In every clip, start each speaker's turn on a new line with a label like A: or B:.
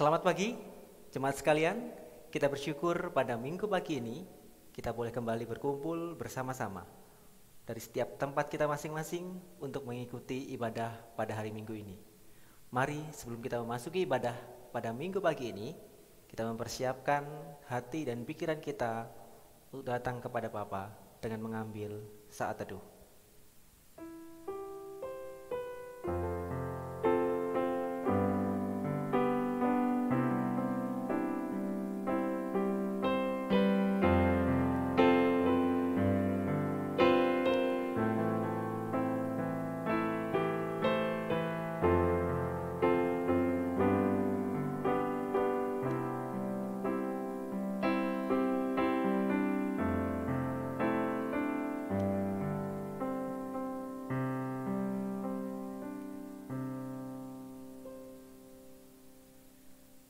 A: Selamat pagi, jemaat sekalian. Kita bersyukur pada minggu pagi ini kita boleh kembali berkumpul bersama-sama dari setiap tempat kita masing-masing untuk mengikuti ibadah pada hari Minggu ini. Mari sebelum kita memasuki ibadah pada minggu pagi ini, kita mempersiapkan hati dan pikiran kita untuk datang kepada Bapa dengan mengambil saat teduh.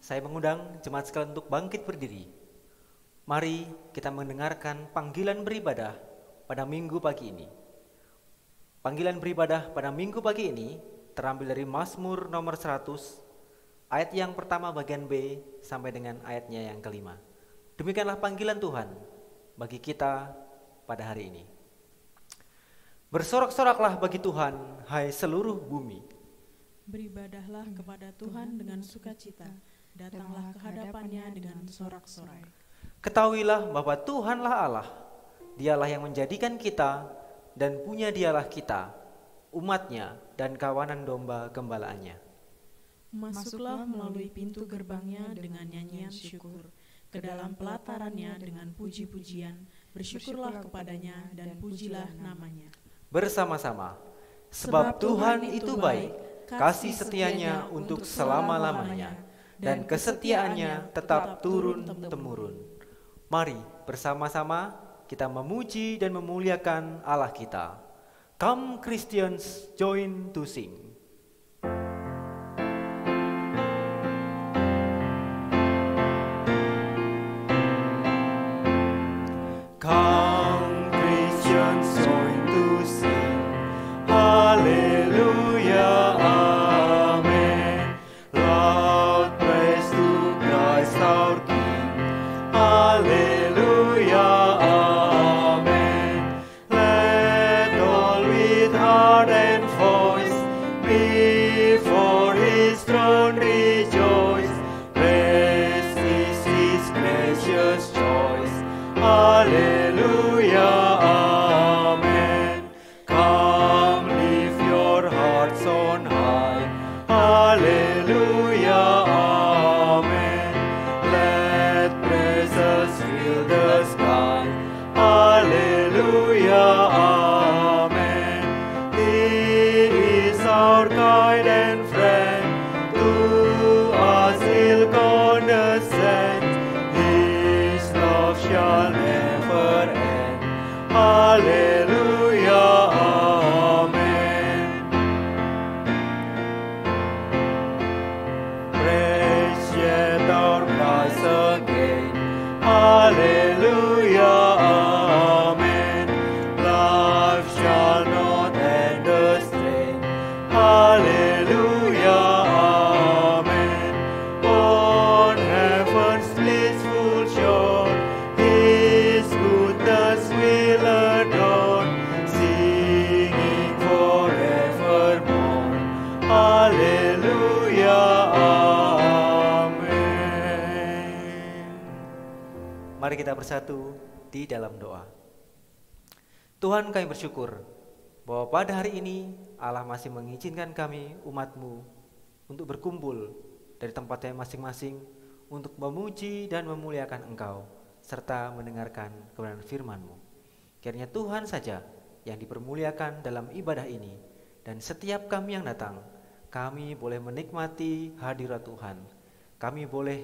A: Saya mengundang jemaat sekalian untuk bangkit berdiri. Mari kita mendengarkan panggilan beribadah pada minggu pagi ini. Panggilan beribadah pada minggu pagi ini terambil dari Mazmur nomor 100, ayat yang pertama bagian B sampai dengan ayatnya yang kelima. Demikianlah panggilan Tuhan bagi kita pada hari ini. Bersorak-soraklah bagi Tuhan, hai seluruh bumi.
B: Beribadahlah kepada Tuhan dengan sukacita. Datanglah ke hadapannya dengan sorak-sorai.
A: Ketahuilah bahwa Tuhanlah Allah, Dialah yang menjadikan kita dan punya Dialah kita, umatnya dan kawanan domba gembalaannya.
B: Masuklah melalui pintu gerbangnya dengan nyanyian syukur, ke dalam pelatarannya dengan puji-pujian, bersyukurlah kepadanya dan pujilah namanya.
A: Bersama-sama, sebab Tuhan itu baik, kasih setianya untuk selama-lamanya, dan kesetiaannya tetap turun-temurun. Mari bersama-sama kita memuji dan memuliakan Allah kita. Come Christians, join to sing. Come Christians, join to sing. Hallelujah. Mari kita bersatu di dalam doa. Tuhan, kami bersyukur bahwa pada hari ini Allah masih mengizinkan kami umat-Mu untuk berkumpul dari tempatnya masing-masing untuk memuji dan memuliakan Engkau serta mendengarkan kebenaran firman-Mu. Kiranya Tuhan saja yang dipermuliakan dalam ibadah ini, dan setiap kami yang datang, kami boleh menikmati hadirat Tuhan. Kami boleh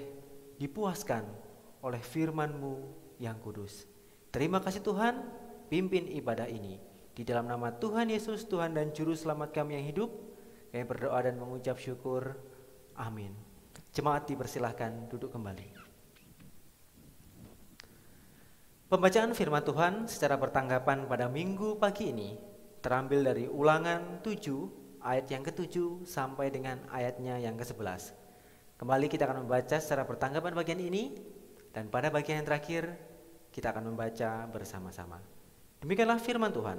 A: dipuaskan oleh firman-Mu yang kudus. Terima kasih Tuhan, pimpin ibadah ini. Di dalam nama Tuhan Yesus, Tuhan dan Juru Selamat kami yang hidup, kami berdoa dan mengucap syukur. Amin. Jemaat dipersilahkan duduk kembali. Pembacaan firman Tuhan secara bertanggapan pada minggu pagi ini terambil dari Ulangan 7 ayat yang ke-7 sampai dengan ayatnya yang ke-11. Kembali kita akan membaca secara bertanggapan bagian ini, dan pada bagian yang terakhir kita akan membaca bersama-sama. Demikianlah firman Tuhan.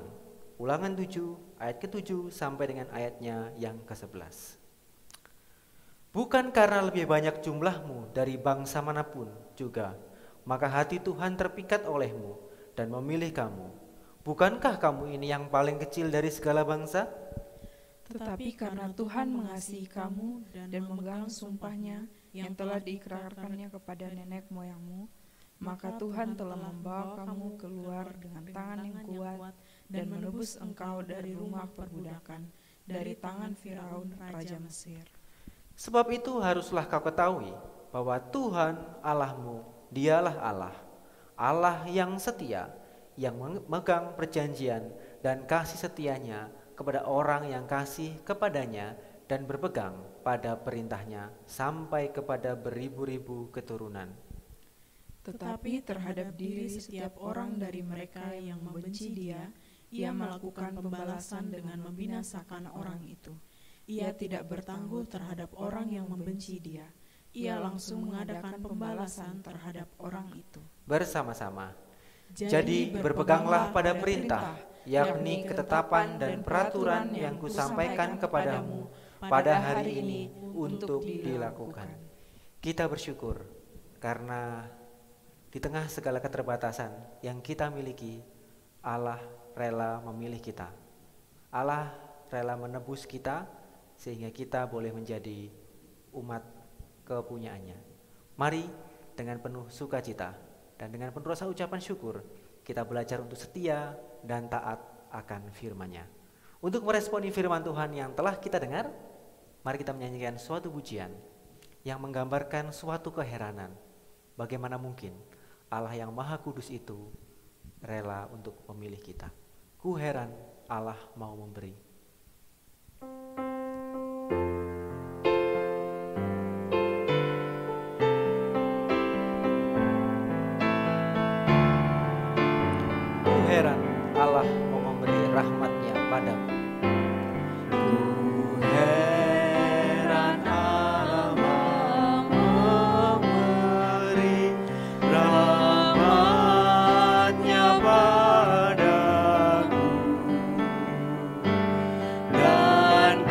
A: Ulangan 7 ayat ke-7 sampai dengan ayatnya yang ke-11. Bukan karena lebih banyak jumlahmu dari bangsa manapun juga, maka hati Tuhan terpikat olehmu dan memilih kamu. Bukankah kamu ini yang paling kecil dari segala bangsa?
C: Tetapi karena Tuhan mengasihi kamu dan memegang sumpahnya yang telah diikrarkannya kepada nenek moyangmu, maka Tuhan telah membawa kamu keluar dengan tangan yang kuat dan menebus engkau dari rumah perbudakan, dari tangan Firaun raja Mesir.
A: Sebab itu haruslah kau ketahui bahwa Tuhan Allahmu, dialah Allah, Allah yang setia, yang memegang perjanjian dan kasih setianya kepada orang yang kasih kepadanya dan berpegang pada perintahnya sampai kepada beribu-ribu keturunan.
C: Tetapi terhadap diri setiap orang dari mereka yang membenci Dia, Ia melakukan pembalasan dengan membinasakan orang itu. Ia tidak bertangguh terhadap orang yang membenci Dia. Ia langsung mengadakan pembalasan terhadap orang itu.
A: Bersama-sama. Jadi berpeganglah pada perintah, yakni ketetapan dan peraturan yang kusampaikan kepadamu pada hari ini untuk dilakukan. Kita bersyukur karena di tengah segala keterbatasan yang kita miliki, Allah rela memilih kita. Allah rela menebus kita sehingga kita boleh menjadi umat kepunyaannya. Mari dengan penuh sukacita dan dengan penuh rasa ucapan syukur kita belajar untuk setia dan taat akan firman-Nya. Untuk meresponi firman Tuhan yang telah kita dengar, mari kita menyanyikan suatu pujian yang menggambarkan suatu keheranan. Bagaimana mungkin Allah yang Maha Kudus itu rela untuk memilih kita. Ku heran Allah mau memberi. Ku heran Allah mau memberi rahmat-Nya padaku. Ku heran Allah mau memberi rahmat-Nya padaku, dan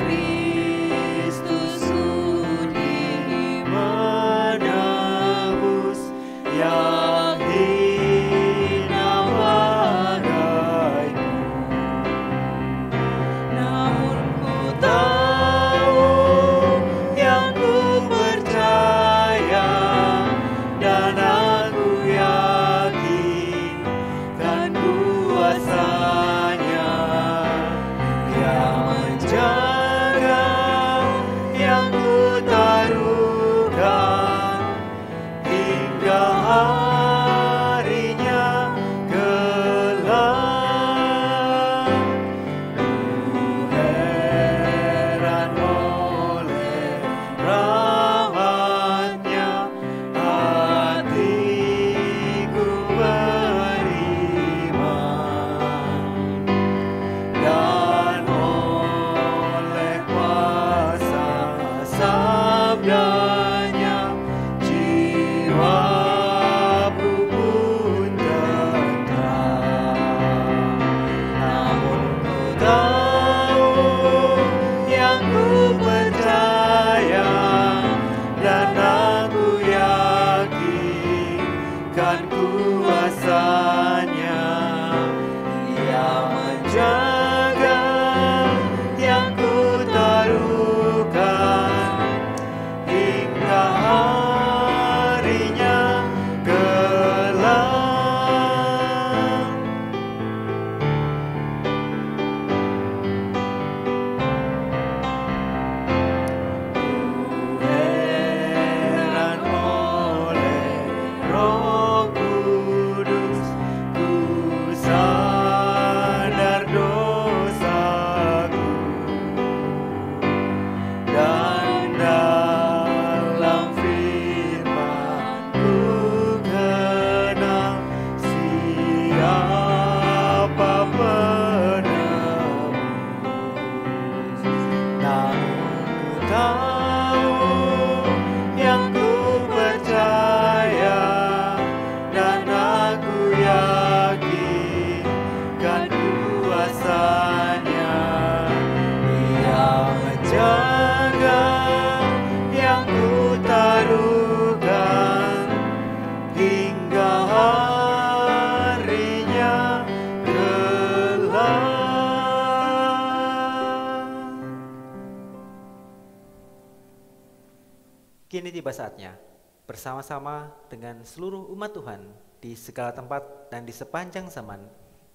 A: Kini tiba saatnya, bersama-sama dengan seluruh umat Tuhan di segala tempat dan di sepanjang zaman,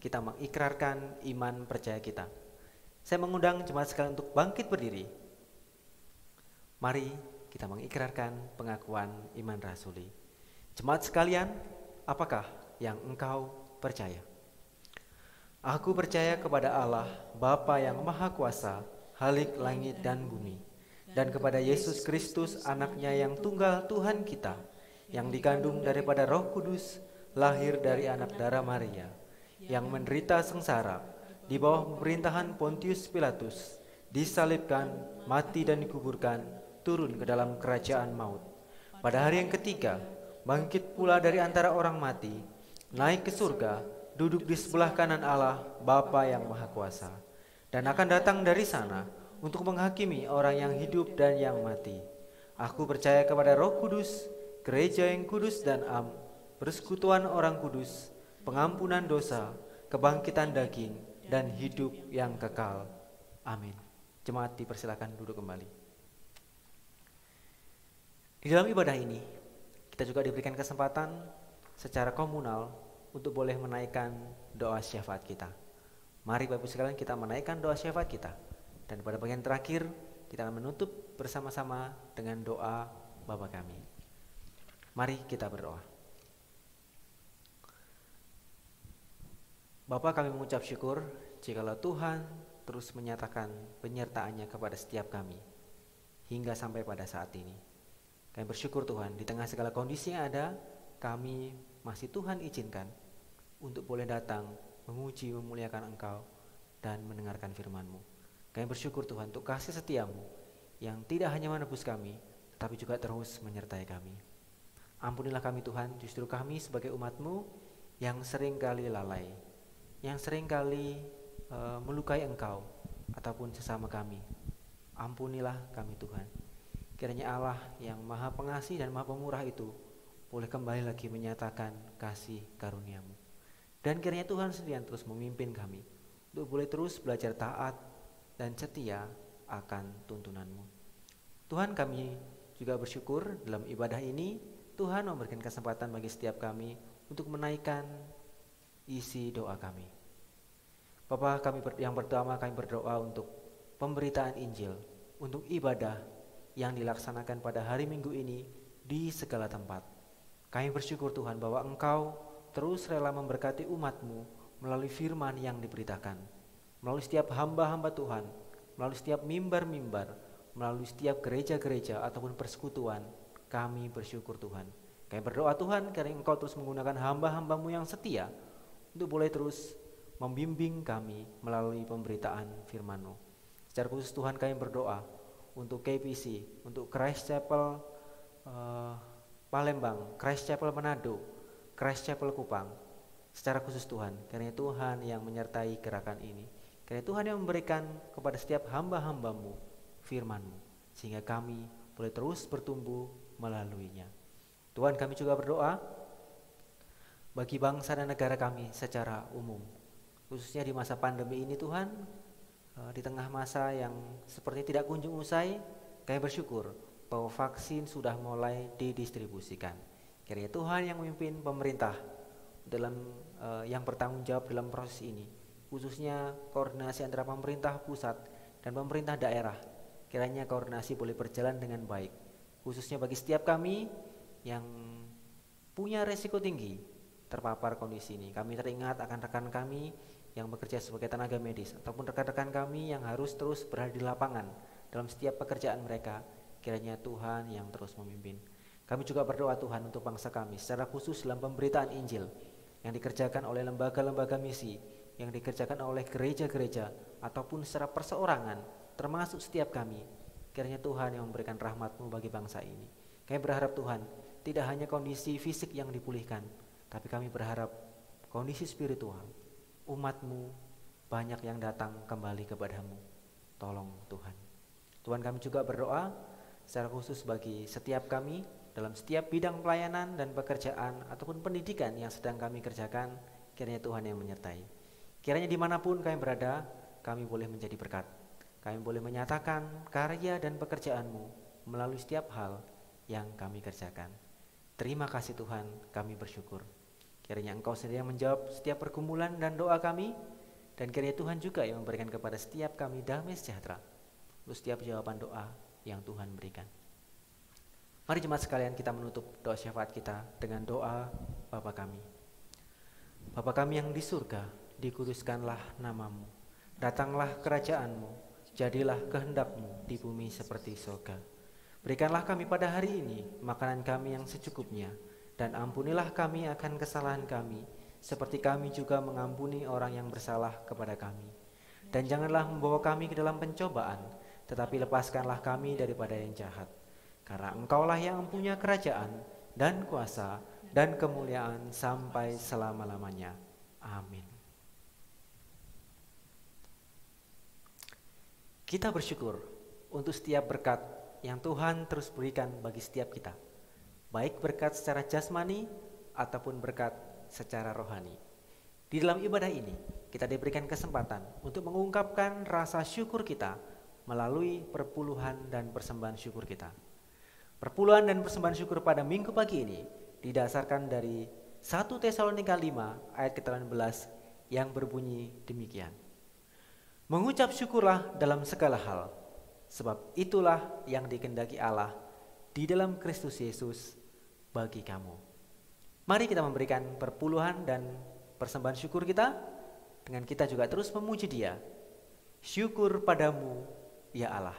A: kita mengikrarkan iman percaya kita. Saya mengundang jemaat sekalian untuk bangkit berdiri. Mari kita mengikrarkan pengakuan iman rasuli. Jemaat sekalian, apakah yang engkau percaya? Aku percaya kepada Allah, Bapa yang Maha Kuasa, Khalik langit dan bumi, dan kepada Yesus Kristus, anaknya yang tunggal Tuhan kita, yang dikandung daripada Roh Kudus, lahir dari anak darah Maria, yang menderita sengsara di bawah pemerintahan Pontius Pilatus, disalibkan, mati dan dikuburkan, turun ke dalam kerajaan maut. Pada hari yang ketiga, bangkit pula dari antara orang mati, naik ke surga, duduk di sebelah kanan Allah, Bapa yang Maha Kuasa, dan akan datang dari sana untuk menghakimi orang yang hidup dan yang mati. Aku percaya kepada Roh Kudus, gereja yang kudus dan am, persekutuan orang kudus, pengampunan dosa, kebangkitan daging, dan hidup yang kekal. Amin. Jemaat dipersilakan duduk kembali. Di dalam ibadah ini, kita juga diberikan kesempatan secara komunal untuk boleh menaikkan doa syafaat kita. Mari Bapak Ibu sekalian kita menaikkan doa syafaat kita. Dan pada bagian terakhir, kita akan menutup bersama-sama dengan doa Bapa kami. Mari kita berdoa. Bapa, kami mengucap syukur jikalau Tuhan terus menyatakan penyertaan-Nya kepada setiap kami hingga sampai pada saat ini. Kami bersyukur Tuhan, di tengah segala kondisi yang ada, kami masih Tuhan izinkan untuk boleh datang, memuji, memuliakan Engkau, dan mendengarkan firman-Mu. Kami bersyukur Tuhan untuk kasih setia-Mu yang tidak hanya menebus kami, tetapi juga terus menyertai kami. Ampunilah kami Tuhan, justru kami sebagai umat-Mu yang seringkali lalai, yang seringkali melukai Engkau ataupun sesama kami. Ampunilah kami Tuhan. Kiranya Allah yang Maha Pengasih dan Maha Pemurah itu boleh kembali lagi menyatakan kasih karunia-Mu. Dan kiranya Tuhan sendiri yang terus memimpin kami untuk boleh terus belajar taat dan setia akan tuntunan-Mu. Tuhan, kami juga bersyukur dalam ibadah ini Tuhan memberikan kesempatan bagi setiap kami untuk menaikkan isi doa kami. Bapa, yang pertama kami berdoa untuk pemberitaan Injil, untuk ibadah yang dilaksanakan pada hari Minggu ini di segala tempat. Kami bersyukur Tuhan bahwa Engkau terus rela memberkati umat-Mu melalui firman yang diberitakan, melalui setiap hamba-hamba Tuhan, melalui setiap mimbar-mimbar, melalui setiap gereja-gereja ataupun persekutuan. Kami bersyukur Tuhan. Kami berdoa Tuhan karena Engkau terus menggunakan hamba-hamba-Mu yang setia untuk boleh terus membimbing kami melalui pemberitaan firman-Mu. Secara khusus Tuhan kami berdoa untuk KPC, untuk Christ Chapel Palembang, Christ Chapel Manado, Christ Chapel Kupang. Secara khusus Tuhan, karena Tuhan yang menyertai gerakan ini, karena Tuhan yang memberikan kepada setiap hamba-hamba-Mu firman-Mu, sehingga kami boleh terus bertumbuh melaluinya. Tuhan, kami juga berdoa bagi bangsa dan negara kami secara umum, khususnya di masa pandemi ini Tuhan. Di tengah masa yang seperti tidak kunjung usai, kami bersyukur bahwa vaksin sudah mulai didistribusikan. Kiranya Tuhan yang memimpin pemerintah dalam yang bertanggung jawab dalam proses ini, khususnya koordinasi antara pemerintah pusat dan pemerintah daerah. Kiranya koordinasi boleh berjalan dengan baik, khususnya bagi setiap kami yang punya resiko tinggi terpapar kondisi ini. Kami teringat akan rekan kami yang bekerja sebagai tenaga medis ataupun rekan-rekan kami yang harus terus berada di lapangan dalam setiap pekerjaan mereka. Kiranya Tuhan yang terus memimpin. Kami juga berdoa Tuhan untuk bangsa kami secara khusus dalam pemberitaan Injil yang dikerjakan oleh lembaga-lembaga misi, yang dikerjakan oleh gereja-gereja ataupun secara perseorangan, termasuk setiap kami. Kiranya Tuhan yang memberikan rahmat-Mu bagi bangsa ini. Kami berharap Tuhan tidak hanya kondisi fisik yang dipulihkan, tapi kami berharap kondisi spiritual umat-Mu banyak yang datang kembali kepada-Mu. Tolong Tuhan. Tuhan, kami juga berdoa secara khusus bagi setiap kami dalam setiap bidang pelayanan dan pekerjaan ataupun pendidikan yang sedang kami kerjakan. Kiranya Tuhan yang menyertai. Kiranya dimanapun kami berada, kami boleh menjadi berkat. Kami boleh menyatakan karya dan pekerjaan-Mu melalui setiap hal yang kami kerjakan. Terima kasih Tuhan, kami bersyukur. Kiranya Engkau sendiri yang menjawab setiap pergumulan dan doa kami, dan kiranya Tuhan juga yang memberikan kepada setiap kami damai sejahtera untuk setiap jawaban doa yang Tuhan berikan. Mari jemaat sekalian, kita menutup doa syafaat kita dengan doa Bapa kami. Bapa kami yang di surga, dikuduskanlah namamu. Datanglah kerajaanmu, jadilah kehendak-Mu di bumi seperti surga. Berikanlah kami pada hari ini makanan kami yang secukupnya, dan ampunilah kami akan kesalahan kami, seperti kami juga mengampuni orang yang bersalah kepada kami. Dan janganlah membawa kami ke dalam pencobaan, tetapi lepaskanlah kami daripada yang jahat. Karena Engkaulah yang mempunyai kerajaan dan kuasa dan kemuliaan sampai selama-lamanya. Amin. Kita bersyukur untuk setiap berkat yang Tuhan terus berikan bagi setiap kita, baik berkat secara jasmani ataupun berkat secara rohani. Di dalam ibadah ini, kita diberikan kesempatan untuk mengungkapkan rasa syukur kita melalui perpuluhan dan persembahan syukur kita. Perpuluhan dan persembahan syukur pada minggu pagi ini didasarkan dari 1 Tesalonika 5 ayat ke-18 yang berbunyi demikian. Mengucap syukurlah dalam segala hal, sebab itulah yang dikehendaki Allah di dalam Kristus Yesus bagi kamu. Mari kita memberikan perpuluhan dan persembahan syukur kita, dengan kita juga terus memuji Dia. Syukur padamu, ya Allah.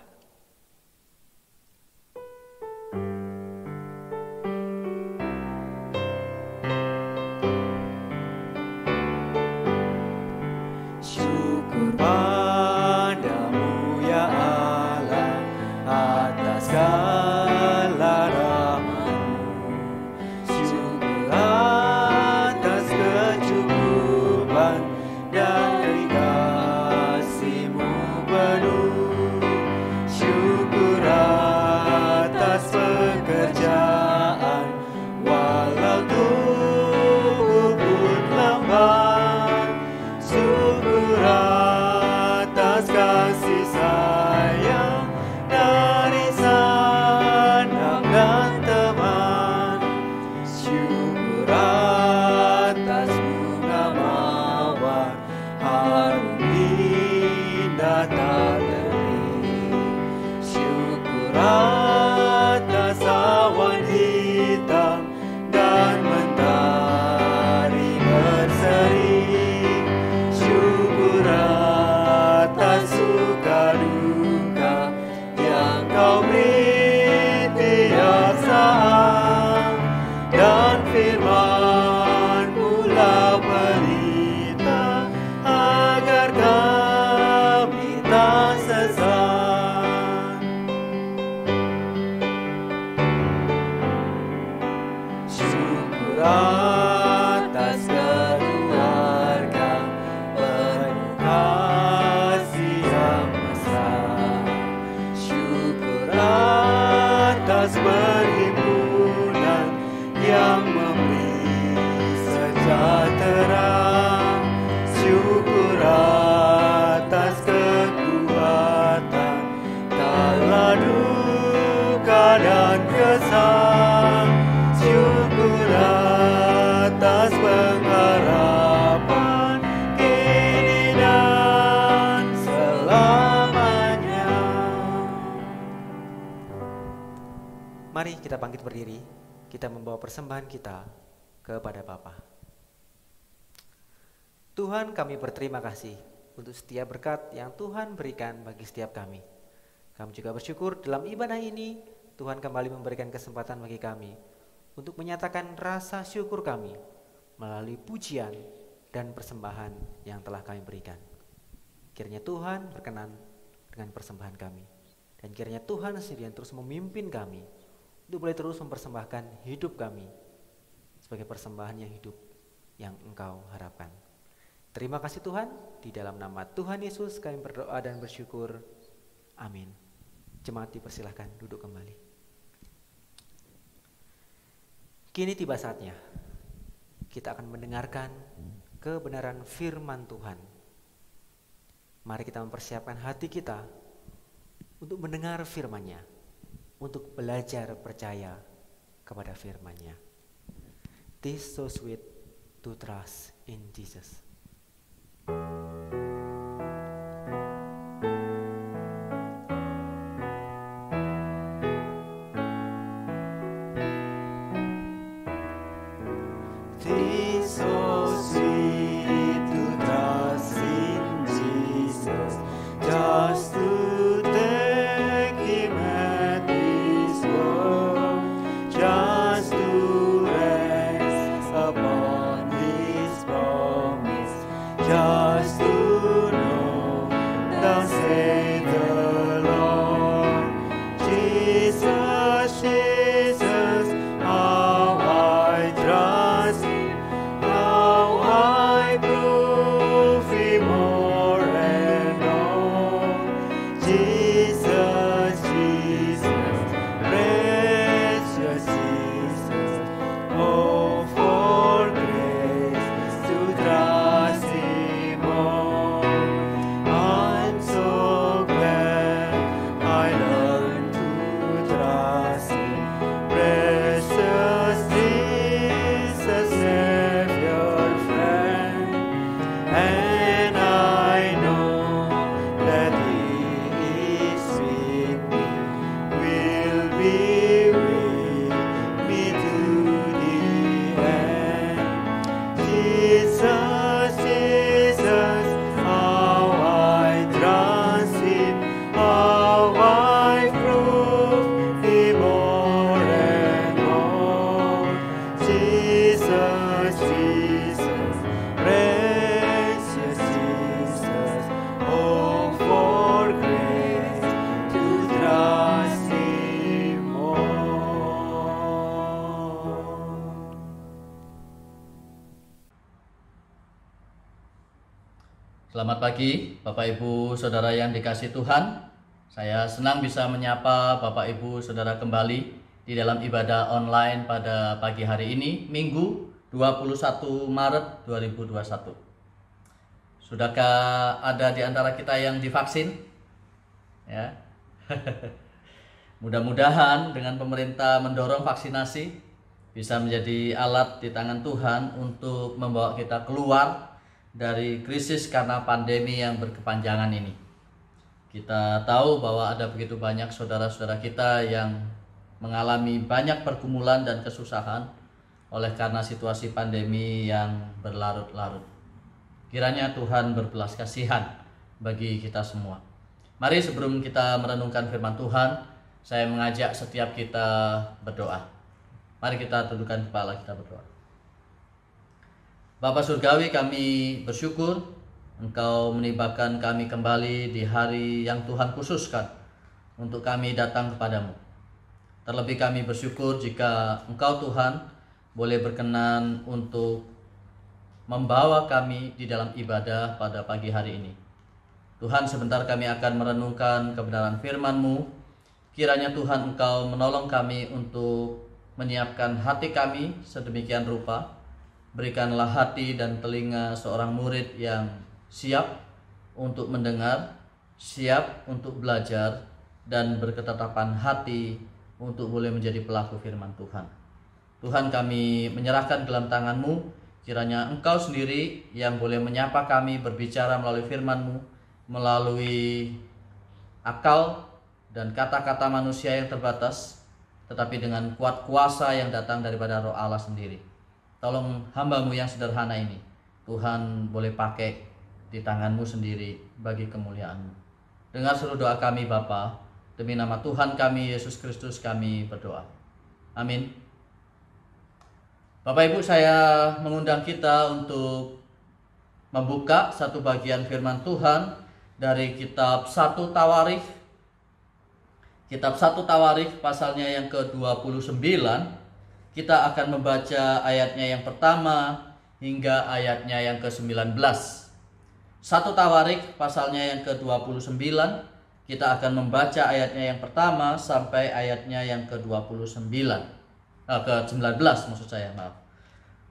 A: Mari kita bangkit berdiri, kita membawa persembahan kita kepada Bapa. Tuhan, kami berterima kasih untuk setiap berkat yang Tuhan berikan bagi setiap kami. Kami juga bersyukur dalam ibadah ini Tuhan kembali memberikan kesempatan bagi kami untuk menyatakan rasa syukur kami melalui pujian dan persembahan yang telah kami berikan. Kiranya Tuhan berkenan dengan persembahan kami, dan kiranya Tuhan sendiri yang terus memimpin kami untuk boleh terus mempersembahkan hidup kami sebagai persembahan yang hidup yang Engkau harapkan. Terima kasih Tuhan, di dalam nama Tuhan Yesus kami berdoa dan bersyukur. Amin. Jemaat dipersilahkan duduk kembali. Kini tiba saatnya kita akan mendengarkan kebenaran firman Tuhan. Mari kita mempersiapkan hati kita untuk mendengar firman-Nya, untuk belajar percaya kepada firman-Nya. This so sweet to trust in Jesus.
D: Selamat pagi Bapak Ibu Saudara yang dikasihi Tuhan. Saya senang bisa menyapa Bapak Ibu Saudara kembali di dalam ibadah online pada pagi hari ini, Minggu 21 Maret 2021. Sudahkah ada di antara kita yang divaksin? Ya. Mudah-mudahan dengan pemerintah mendorong vaksinasi bisa menjadi alat di tangan Tuhan untuk membawa kita keluar dari krisis karena pandemi yang berkepanjangan ini. Kita tahu bahwa ada begitu banyak saudara-saudara kita yang mengalami banyak pergumulan dan kesusahan oleh karena situasi pandemi yang berlarut-larut. Kiranya Tuhan berbelas kasihan bagi kita semua. Mari sebelum kita merenungkan firman Tuhan, saya mengajak setiap kita berdoa. Mari kita tundukkan kepala, kita berdoa. Bapa Surgawi, kami bersyukur Engkau menibakan kami kembali di hari yang Tuhan khususkan untuk kami datang kepadamu. Terlebih kami bersyukur jika Engkau Tuhan boleh berkenan untuk membawa kami di dalam ibadah pada pagi hari ini. Tuhan, sebentar kami akan merenungkan kebenaran firman-Mu. Kiranya Tuhan Engkau menolong kami untuk menyiapkan hati kami sedemikian rupa. Berikanlah hati dan telinga seorang murid yang siap untuk mendengar, siap untuk belajar, dan berketetapan hati untuk boleh menjadi pelaku firman Tuhan. Tuhan, kami menyerahkan dalam tangan-Mu. Kiranya Engkau sendiri yang boleh menyapa kami, berbicara melalui firman-Mu, melalui akal dan kata-kata manusia yang terbatas, tetapi dengan kuat kuasa yang datang daripada Roh Allah sendiri. Tolong hamba-Mu yang sederhana ini, Tuhan boleh pakai di tangan-Mu sendiri bagi kemuliaan-Mu. Dengar seluruh doa kami Bapa, demi nama Tuhan kami Yesus Kristus kami berdoa. Amin. Bapak Ibu, saya mengundang kita untuk membuka satu bagian firman Tuhan dari kitab 1 Tawarikh. Kitab 1 Tawarikh pasalnya yang ke-29. Kita akan membaca ayatnya yang pertama hingga ayatnya yang ke-19. 1 Tawarikh pasalnya yang ke-29. Kita akan membaca ayatnya yang pertama sampai ayatnya yang ke-29. Ke-19 maksud saya, maaf.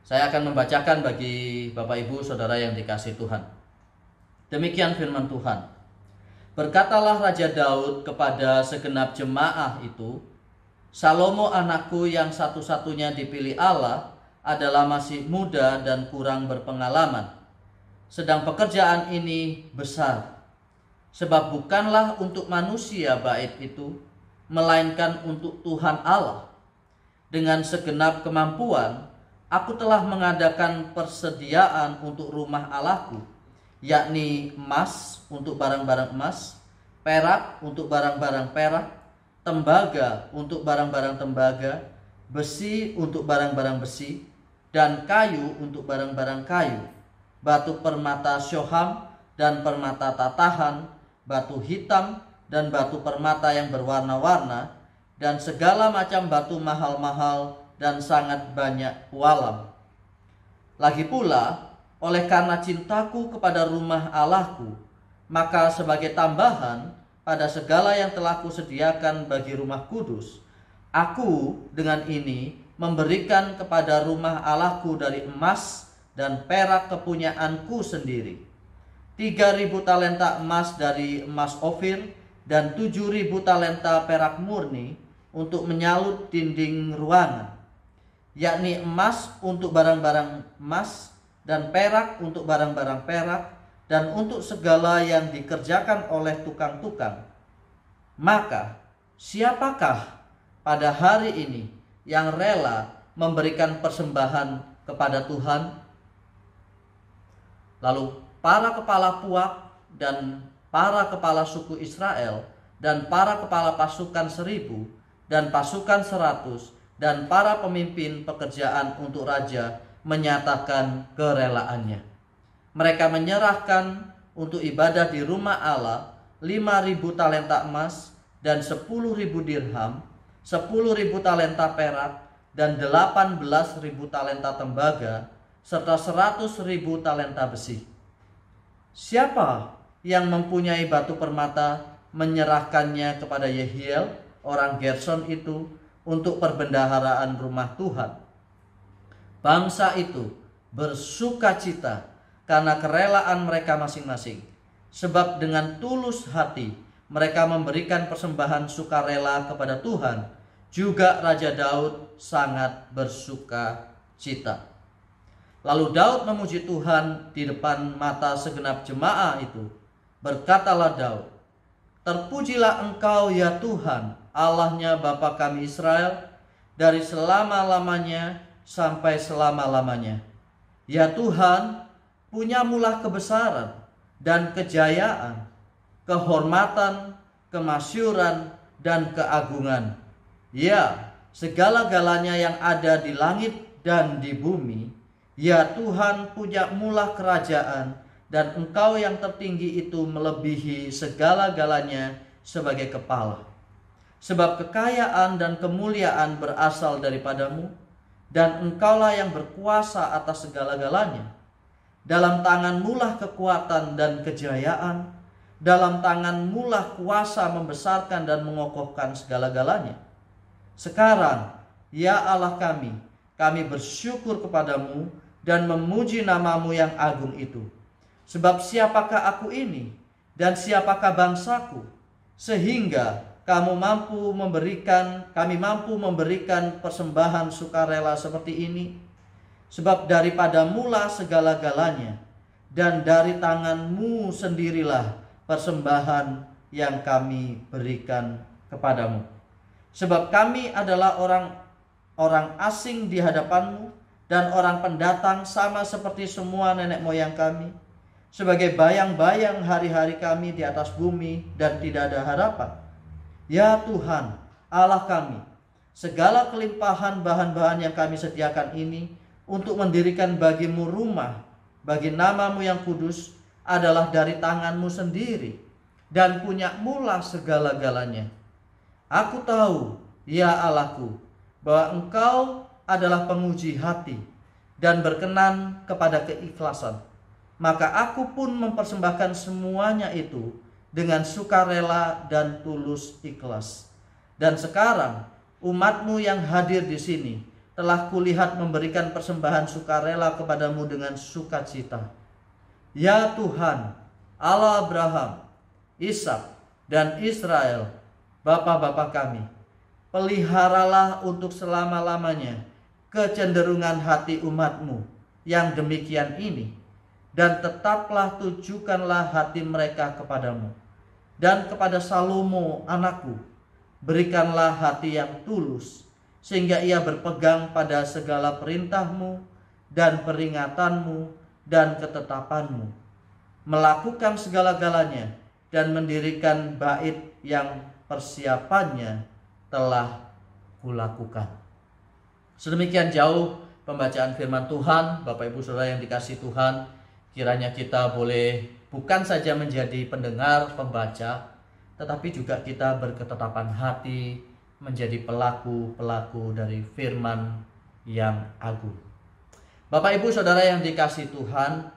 D: Saya akan membacakan bagi Bapak Ibu Saudara yang dikasihi Tuhan. Demikian firman Tuhan. Berkatalah Raja Daud kepada segenap jemaah itu Salomo anakku yang satu-satunya dipilih Allah adalah masih muda dan kurang berpengalaman. Sedang pekerjaan ini besar. Sebab bukanlah untuk manusia bait itu, melainkan untuk Tuhan Allah. Dengan segenap kemampuan, aku telah mengadakan persediaan untuk rumah Allahku, yakni emas untuk barang-barang emas, perak untuk barang-barang perak, tembaga untuk barang-barang tembaga, besi untuk barang-barang besi, dan kayu untuk barang-barang kayu, batu permata syoham dan permata tatahan, batu hitam dan batu permata yang berwarna-warna, dan segala macam batu mahal-mahal dan sangat banyak walam. Lagi pula, oleh karena cintaku kepada rumah Allahku, maka sebagai tambahan pada segala yang telah kusediakan bagi rumah kudus, aku dengan ini memberikan kepada rumah Allahku dari emas dan perak kepunyaanku sendiri 3.000 talenta emas dari emas Ofir dan 7.000 talenta perak murni untuk menyalut dinding ruangan, yakni emas untuk barang-barang emas dan perak untuk barang-barang perak dan untuk segala yang dikerjakan oleh tukang-tukang. Maka siapakah pada hari ini yang rela memberikan persembahan kepada Tuhan? Lalu para kepala puak dan para kepala suku Israel dan para kepala pasukan 1.000 dan pasukan 100 dan para pemimpin pekerjaan untuk raja menyatakan kerelaannya. Mereka menyerahkan untuk ibadah di rumah Allah 5.000 talenta emas dan 10.000 dirham, 10.000 talenta perak dan 18.000 talenta tembaga serta 100.000 talenta besi. Siapa yang mempunyai batu permata menyerahkannya kepada Yehiel orang Gerson itu untuk perbendaharaan rumah Tuhan. Bangsa itu bersukacita karena kerelaan mereka masing-masing, sebab dengan tulus hati mereka memberikan persembahan sukarela kepada Tuhan. Juga Raja Daud sangat bersuka cita. Lalu Daud memuji Tuhan di depan mata segenap jemaah itu. Berkatalah Daud, "Terpujilah Engkau ya Tuhan, Allahnya Bapa kami Israel, dari selama-lamanya sampai selama-lamanya. Ya Tuhan, punyamulah kebesaran dan kejayaan, kehormatan, kemasyuran, dan keagungan. Ya, segala-galanya yang ada di langit dan di bumi. Ya Tuhan, punyamulah kerajaan, dan Engkau yang tertinggi itu melebihi segala-galanya sebagai kepala. Sebab kekayaan dan kemuliaan berasal daripadamu, dan Engkaulah yang berkuasa atas segala-galanya. Dalam tangan-Mulah kekuatan dan kejayaan, dalam tangan-Mulah kuasa membesarkan dan mengokohkan segala-galanya. Sekarang, ya Allah kami bersyukur kepadamu dan memuji nama-Mu yang agung itu. Sebab siapakah aku ini dan siapakah bangsaku, sehingga kami mampu memberikan persembahan sukarela seperti ini? Sebab daripadamulah segala-galanya, dan dari tangan-Mu sendirilah persembahan yang kami berikan kepadamu. Sebab kami adalah orang asing di hadapan-Mu, dan orang pendatang sama seperti semua nenek moyang kami, sebagai bayang-bayang hari-hari kami di atas bumi, dan tidak ada harapan. Ya Tuhan, Allah kami, segala kelimpahan bahan-bahan yang kami sediakan ini untuk mendirikan bagi-Mu rumah, bagi nama-Mu yang kudus, adalah dari tangan-Mu sendiri, dan punya-Mulah segala-galanya. Aku tahu, ya Allahku, bahwa Engkau adalah penguji hati dan berkenan kepada keikhlasan. Maka aku pun mempersembahkan semuanya itu dengan sukarela dan tulus ikhlas. Dan sekarang umat-Mu yang hadir di sini telah kulihat memberikan persembahan sukarela kepadamu dengan sukacita. Ya Tuhan, Allah Abraham, Ishak, dan Israel, bapa-bapa kami, peliharalah untuk selama-lamanya kecenderungan hati umatmu yang demikian ini, dan tetaplah tujukanlah hati mereka kepadamu. Dan kepada Salomo anakku, berikanlah hati yang tulus, sehingga ia berpegang pada segala perintahmu dan peringatanmu dan ketetapanmu, melakukan segala-galanya dan mendirikan bait yang persiapannya telah kulakukan. Sedemikian jauh pembacaan firman Tuhan. Bapak Ibu Saudara yang dikasihi Tuhan, kiranya kita boleh bukan saja menjadi pendengar, pembaca, tetapi juga kita berketetapan hati menjadi pelaku-pelaku dari firman yang agung. Bapak Ibu Saudara yang dikasihi Tuhan,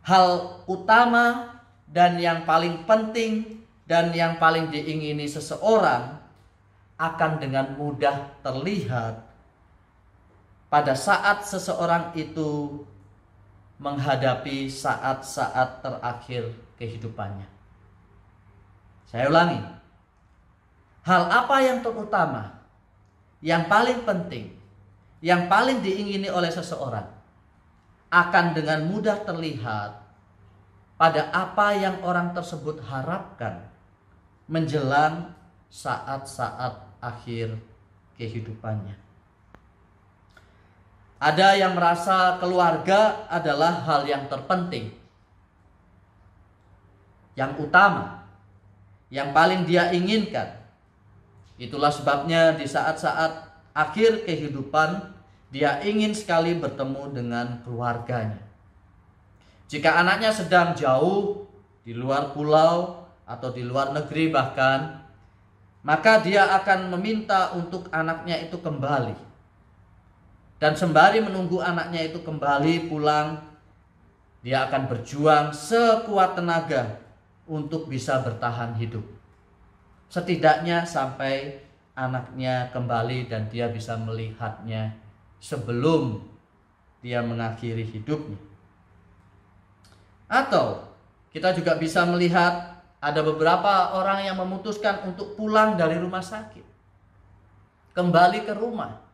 D: hal utama dan yang paling penting dan yang paling diingini seseorang akan dengan mudah terlihat pada saat seseorang itu menghadapi saat-saat terakhir kehidupannya. Saya ulangi, hal apa yang terutama, yang paling penting, yang paling diingini oleh seseorang akan dengan mudah terlihat pada apa yang orang tersebut harapkan menjelang saat-saat akhir kehidupannya. Ada yang merasa keluarga adalah hal yang terpenting, yang utama, yang paling dia inginkan. Itulah sebabnya di saat-saat akhir kehidupan dia ingin sekali bertemu dengan keluarganya. Jika anaknya sedang jauh di luar pulau atau di luar negeri bahkan, maka dia akan meminta untuk anaknya itu kembali. Dan sembari menunggu anaknya itu kembali pulang, dia akan berjuang sekuat tenaga untuk bisa bertahan hidup. Setidaknya sampai anaknya kembali dan dia bisa melihatnya sebelum dia mengakhiri hidupnya. Atau kita juga bisa melihat ada beberapa orang yang memutuskan untuk pulang dari rumah sakit, kembali ke rumah.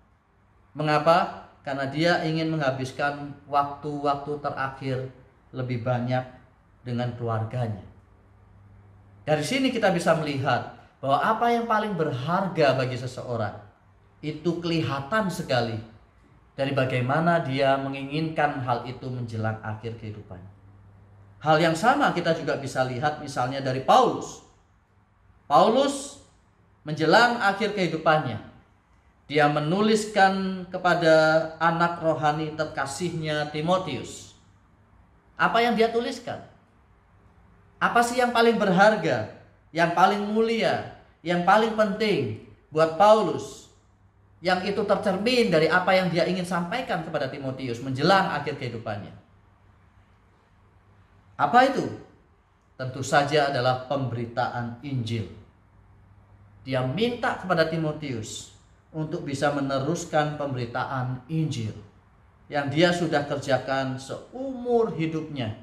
D: Mengapa? Karena dia ingin menghabiskan waktu-waktu terakhir lebih banyak dengan keluarganya. Dari sini kita bisa melihat bahwa apa yang paling berharga bagi seseorang itu kelihatan sekali dari bagaimana dia menginginkan hal itu menjelang akhir kehidupannya. Hal yang sama kita juga bisa lihat misalnya dari Paulus. Paulus menjelang akhir kehidupannya, dia menuliskan kepada anak rohani terkasihnya Timotius. Apa yang dia tuliskan? Apa sih yang paling berharga, yang paling mulia, yang paling penting buat Paulus? Yang itu tercermin dari apa yang dia ingin sampaikan kepada Timotius menjelang akhir kehidupannya. Apa itu? Tentu saja adalah pemberitaan Injil. Dia minta kepada Timotius untuk bisa meneruskan pemberitaan Injil yang dia sudah kerjakan seumur hidupnya.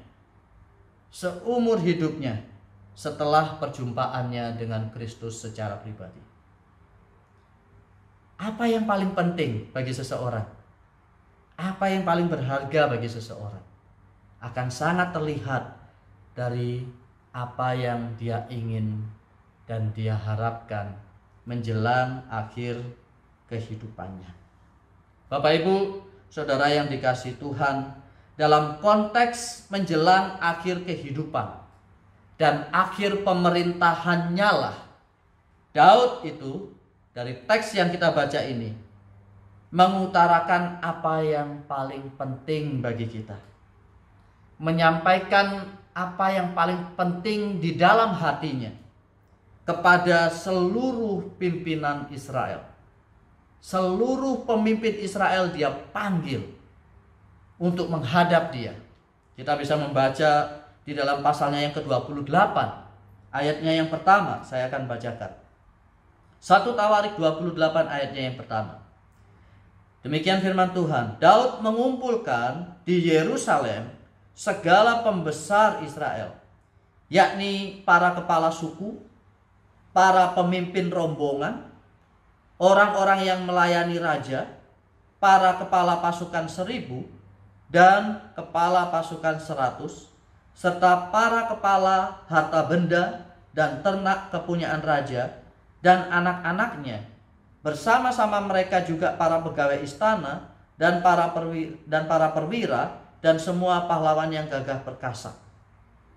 D: Seumur hidupnya setelah perjumpaannya dengan Kristus secara pribadi. Apa yang paling penting bagi seseorang? Apa yang paling berharga bagi seseorang? Akan sangat terlihat dari apa yang dia ingin dan dia harapkan menjelang akhir kehidupannya. Bapak Ibu, Saudara yang dikasihi Tuhan, dalam konteks menjelang akhir kehidupan dan akhir pemerintahannya lah, Daud itu dari teks yang kita baca ini mengutarakan apa yang paling penting bagi kita, menyampaikan apa yang paling penting di dalam hatinya kepada seluruh pimpinan Israel. Seluruh pemimpin Israel dia panggil untuk menghadap dia. Kita bisa membaca di dalam pasalnya yang ke-28, ayatnya yang pertama, saya akan bacakan. 1 Tawarik 28 ayatnya yang pertama. Demikian firman Tuhan, Daud mengumpulkan di Yerusalem segala pembesar Israel, yakni para kepala suku, para pemimpin rombongan, orang-orang yang melayani raja, para kepala pasukan 1.000 dan kepala pasukan 100, serta para kepala harta benda dan ternak kepunyaan raja dan anak-anaknya, bersama-sama mereka juga para pegawai istana dan para perwira dan semua pahlawan yang gagah perkasa.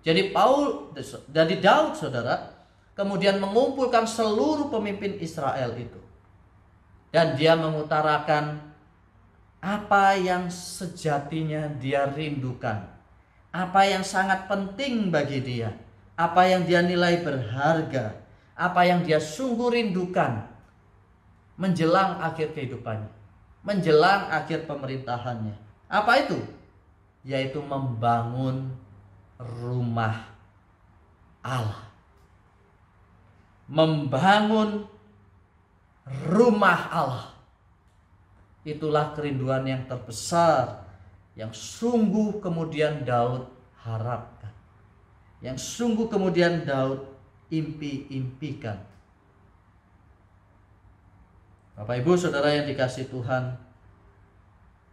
D: Jadi Daud, saudara, kemudian mengumpulkan seluruh pemimpin Israel itu, dan dia mengutarakan apa yang sejatinya dia rindukan, apa yang sangat penting bagi dia, apa yang dia nilai berharga, apa yang dia sungguh rindukan menjelang akhir kehidupannya, menjelang akhir pemerintahannya. Apa itu? Yaitu membangun rumah Allah. Membangun rumah Allah. Itulah kerinduan yang terbesar yang sungguh kemudian Daud harapkan, yang sungguh kemudian Daud impikan. Bapak Ibu Saudara yang dikasihi Tuhan,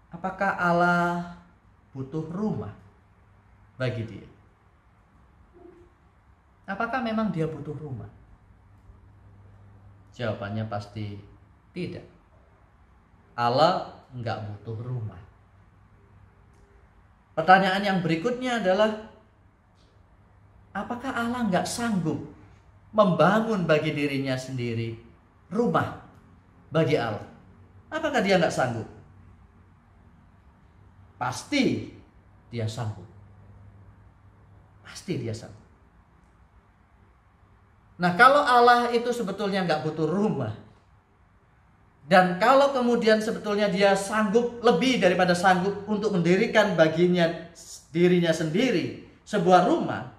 D: apakah Allah butuh rumah bagi dia? Apakah memang dia butuh rumah? Jawabannya pasti tidak. Allah enggak butuh rumah. Pertanyaan yang berikutnya adalah, apakah Allah enggak sanggup membangun bagi dirinya sendiri rumah bagi Allah? Apakah dia enggak sanggup? Pasti dia sanggup. Pasti dia sanggup. Nah, kalau Allah itu sebetulnya enggak butuh rumah, dan kalau kemudian sebetulnya dia sanggup, lebih daripada sanggup untuk mendirikan baginya dirinya sendiri sebuah rumah,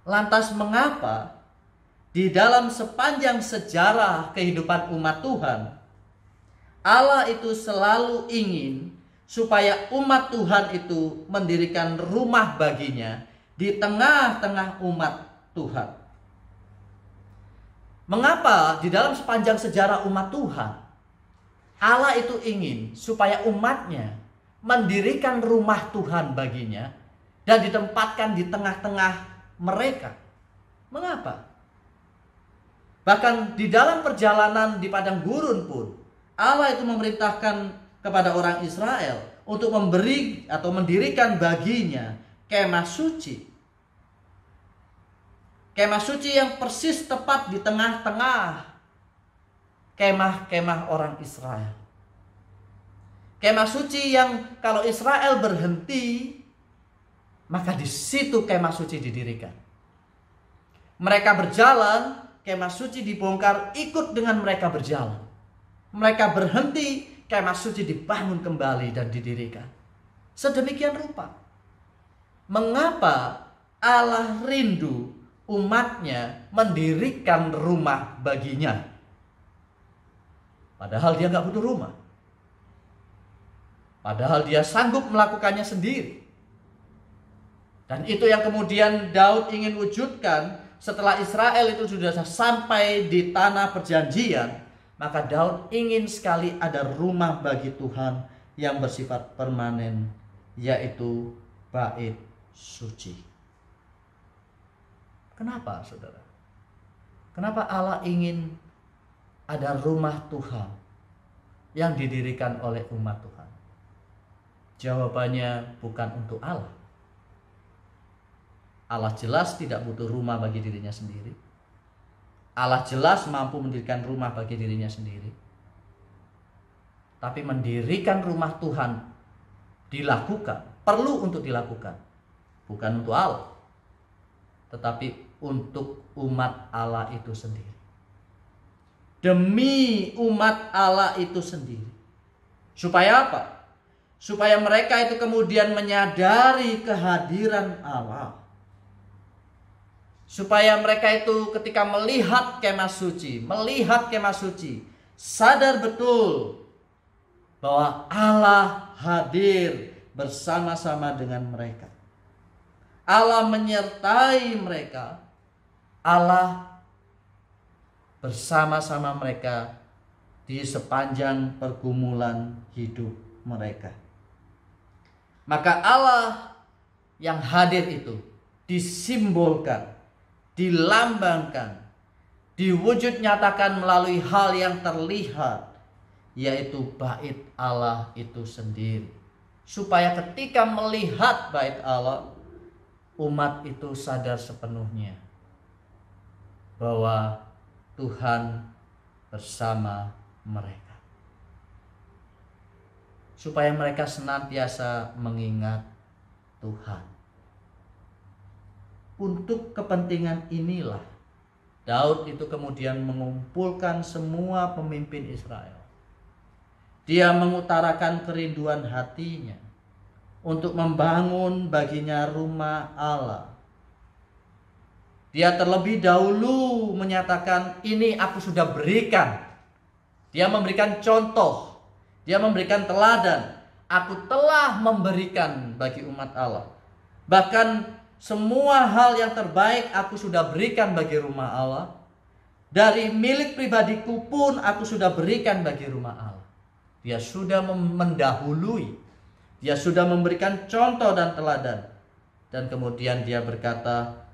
D: lantas mengapa di dalam sepanjang sejarah kehidupan umat Tuhan, Allah itu selalu ingin supaya umat Tuhan itu mendirikan rumah baginya di tengah-tengah umat Tuhan? Mengapa di dalam sepanjang sejarah umat Tuhan, Allah itu ingin supaya umatnya mendirikan rumah Tuhan baginya dan ditempatkan di tengah-tengah mereka? Mengapa? Bahkan di dalam perjalanan di padang gurun pun, Allah itu memerintahkan kepada orang Israel untuk memberi atau mendirikan baginya kemah suci. Kemah suci yang persis tepat di tengah-tengah kemah-kemah orang Israel. Kemah suci yang kalau Israel berhenti, maka di situ kemah suci didirikan. Mereka berjalan, kemah suci dibongkar ikut dengan mereka berjalan. Mereka berhenti, kemah suci dibangun kembali dan didirikan. Sedemikian rupa. Mengapa Allah rindu umatnya mendirikan rumah baginya? Padahal dia nggak butuh rumah. Padahal dia sanggup melakukannya sendiri. Dan itu yang kemudian Daud ingin wujudkan setelah Israel itu sudah sampai di tanah perjanjian. Maka Daud ingin sekali ada rumah bagi Tuhan yang bersifat permanen, yaitu bait suci. Kenapa, saudara? Kenapa Allah ingin ada rumah Tuhan yang didirikan oleh umat Tuhan? Jawabannya bukan untuk Allah. Allah jelas tidak butuh rumah bagi dirinya sendiri. Allah jelas mampu mendirikan rumah bagi dirinya sendiri. Tapi mendirikan rumah Tuhan dilakukan, perlu untuk dilakukan, bukan untuk Allah, tetapi untuk umat Allah itu sendiri. Demi umat Allah itu sendiri. Supaya apa? Supaya mereka itu kemudian menyadari kehadiran Allah. Supaya mereka itu ketika melihat kemah suci, sadar betul bahwa Allah hadir bersama-sama dengan mereka. Allah menyertai mereka Allah bersama-sama mereka di sepanjang pergumulan hidup mereka. Maka Allah yang hadir itu disimbolkan, dilambangkan, diwujud nyatakan melalui hal yang terlihat, yaitu bait Allah itu sendiri. Supaya ketika melihat bait Allah, umat itu sadar sepenuhnya bahwa Tuhan bersama mereka. Supaya mereka senantiasa mengingat Tuhan. Untuk kepentingan inilah Daud itu kemudian mengumpulkan semua pemimpin Israel. Dia mengutarakan kerinduan hatinya untuk membangun baginya rumah Allah. Dia terlebih dahulu menyatakan, ini aku sudah berikan. Dia memberikan contoh, dia memberikan teladan. Aku telah memberikan bagi umat Allah. Bahkan semua hal yang terbaik aku sudah berikan bagi rumah Allah. Dari milik pribadiku pun aku sudah berikan bagi rumah Allah. Dia sudah mendahului. Dia sudah memberikan contoh dan teladan. Dan kemudian dia berkata,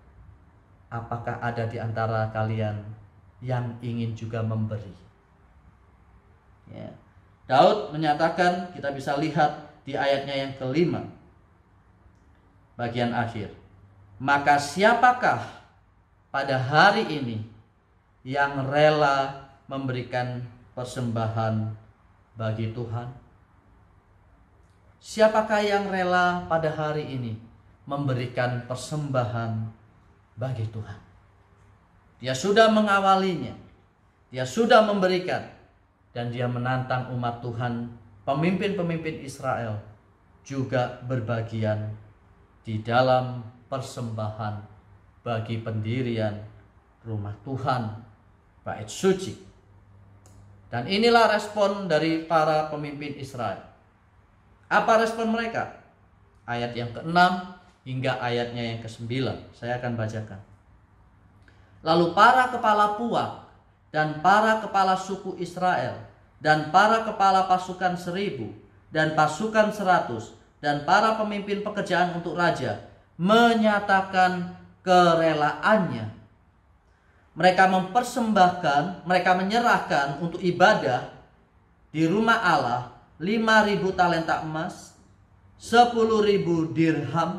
D: apakah ada di antara kalian yang ingin juga memberi? Ya. Daud menyatakan, kita bisa lihat di ayatnya yang kelima, bagian akhir. Maka siapakah pada hari ini yang rela memberikan persembahan bagi Tuhan? Siapakah yang rela pada hari ini memberikan persembahan bagi Tuhan? Dia sudah mengawalinya, dia sudah memberikan, dan dia menantang umat Tuhan, pemimpin-pemimpin Israel juga berbagian di dalam persembahan bagi pendirian rumah Tuhan, bait suci. Dan inilah respon dari para pemimpin Israel. Apa respon mereka? Ayat yang ke-6 hingga ayatnya yang ke-9. Saya akan bacakan. Lalu para kepala puak dan para kepala suku Israel dan para kepala pasukan 1000 dan pasukan 100 dan para pemimpin pekerjaan untuk raja menyatakan kerelaannya. Mereka mempersembahkan, mereka menyerahkan untuk ibadah di rumah Allah 5.000 talenta emas, 10.000 dirham,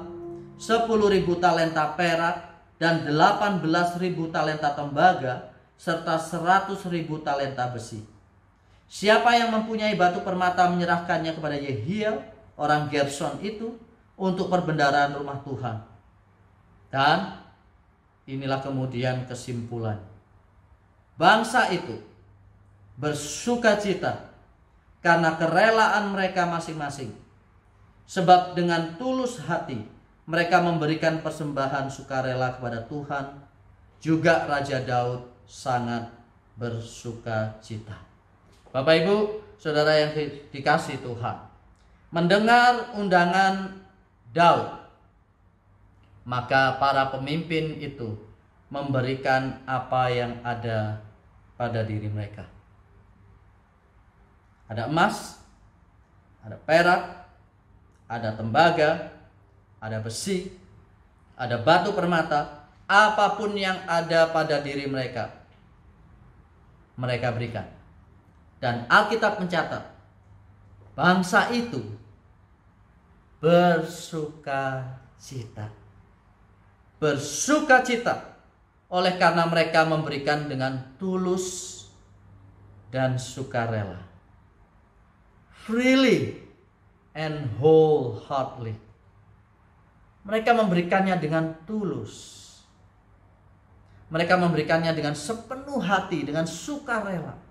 D: 10.000 talenta perak, dan 18.000 talenta tembaga, serta 100.000 talenta besi. Siapa yang mempunyai batu permata menyerahkannya kepada Yehiel, orang Gerson itu, untuk perbendaharaan rumah Tuhan. Dan inilah kemudian kesimpulan. Bangsa itu bersukacita karena kerelaan mereka masing-masing. Sebab dengan tulus hati mereka memberikan persembahan sukarela kepada Tuhan. Juga Raja Daud sangat bersukacita. Bapak Ibu, saudara yang dikasihi Tuhan, mendengar undangan Daud, maka para pemimpin itu memberikan apa yang ada pada diri mereka. Ada emas, ada perak, ada tembaga, ada besi, ada batu permata, apapun yang ada pada diri mereka, mereka berikan. Dan Alkitab mencatat, bangsa itu bersukacita. Bersukacita oleh karena mereka memberikan dengan tulus dan sukarela. Freely and wholeheartedly. Mereka memberikannya dengan tulus. Mereka memberikannya dengan sepenuh hati, dengan sukarela.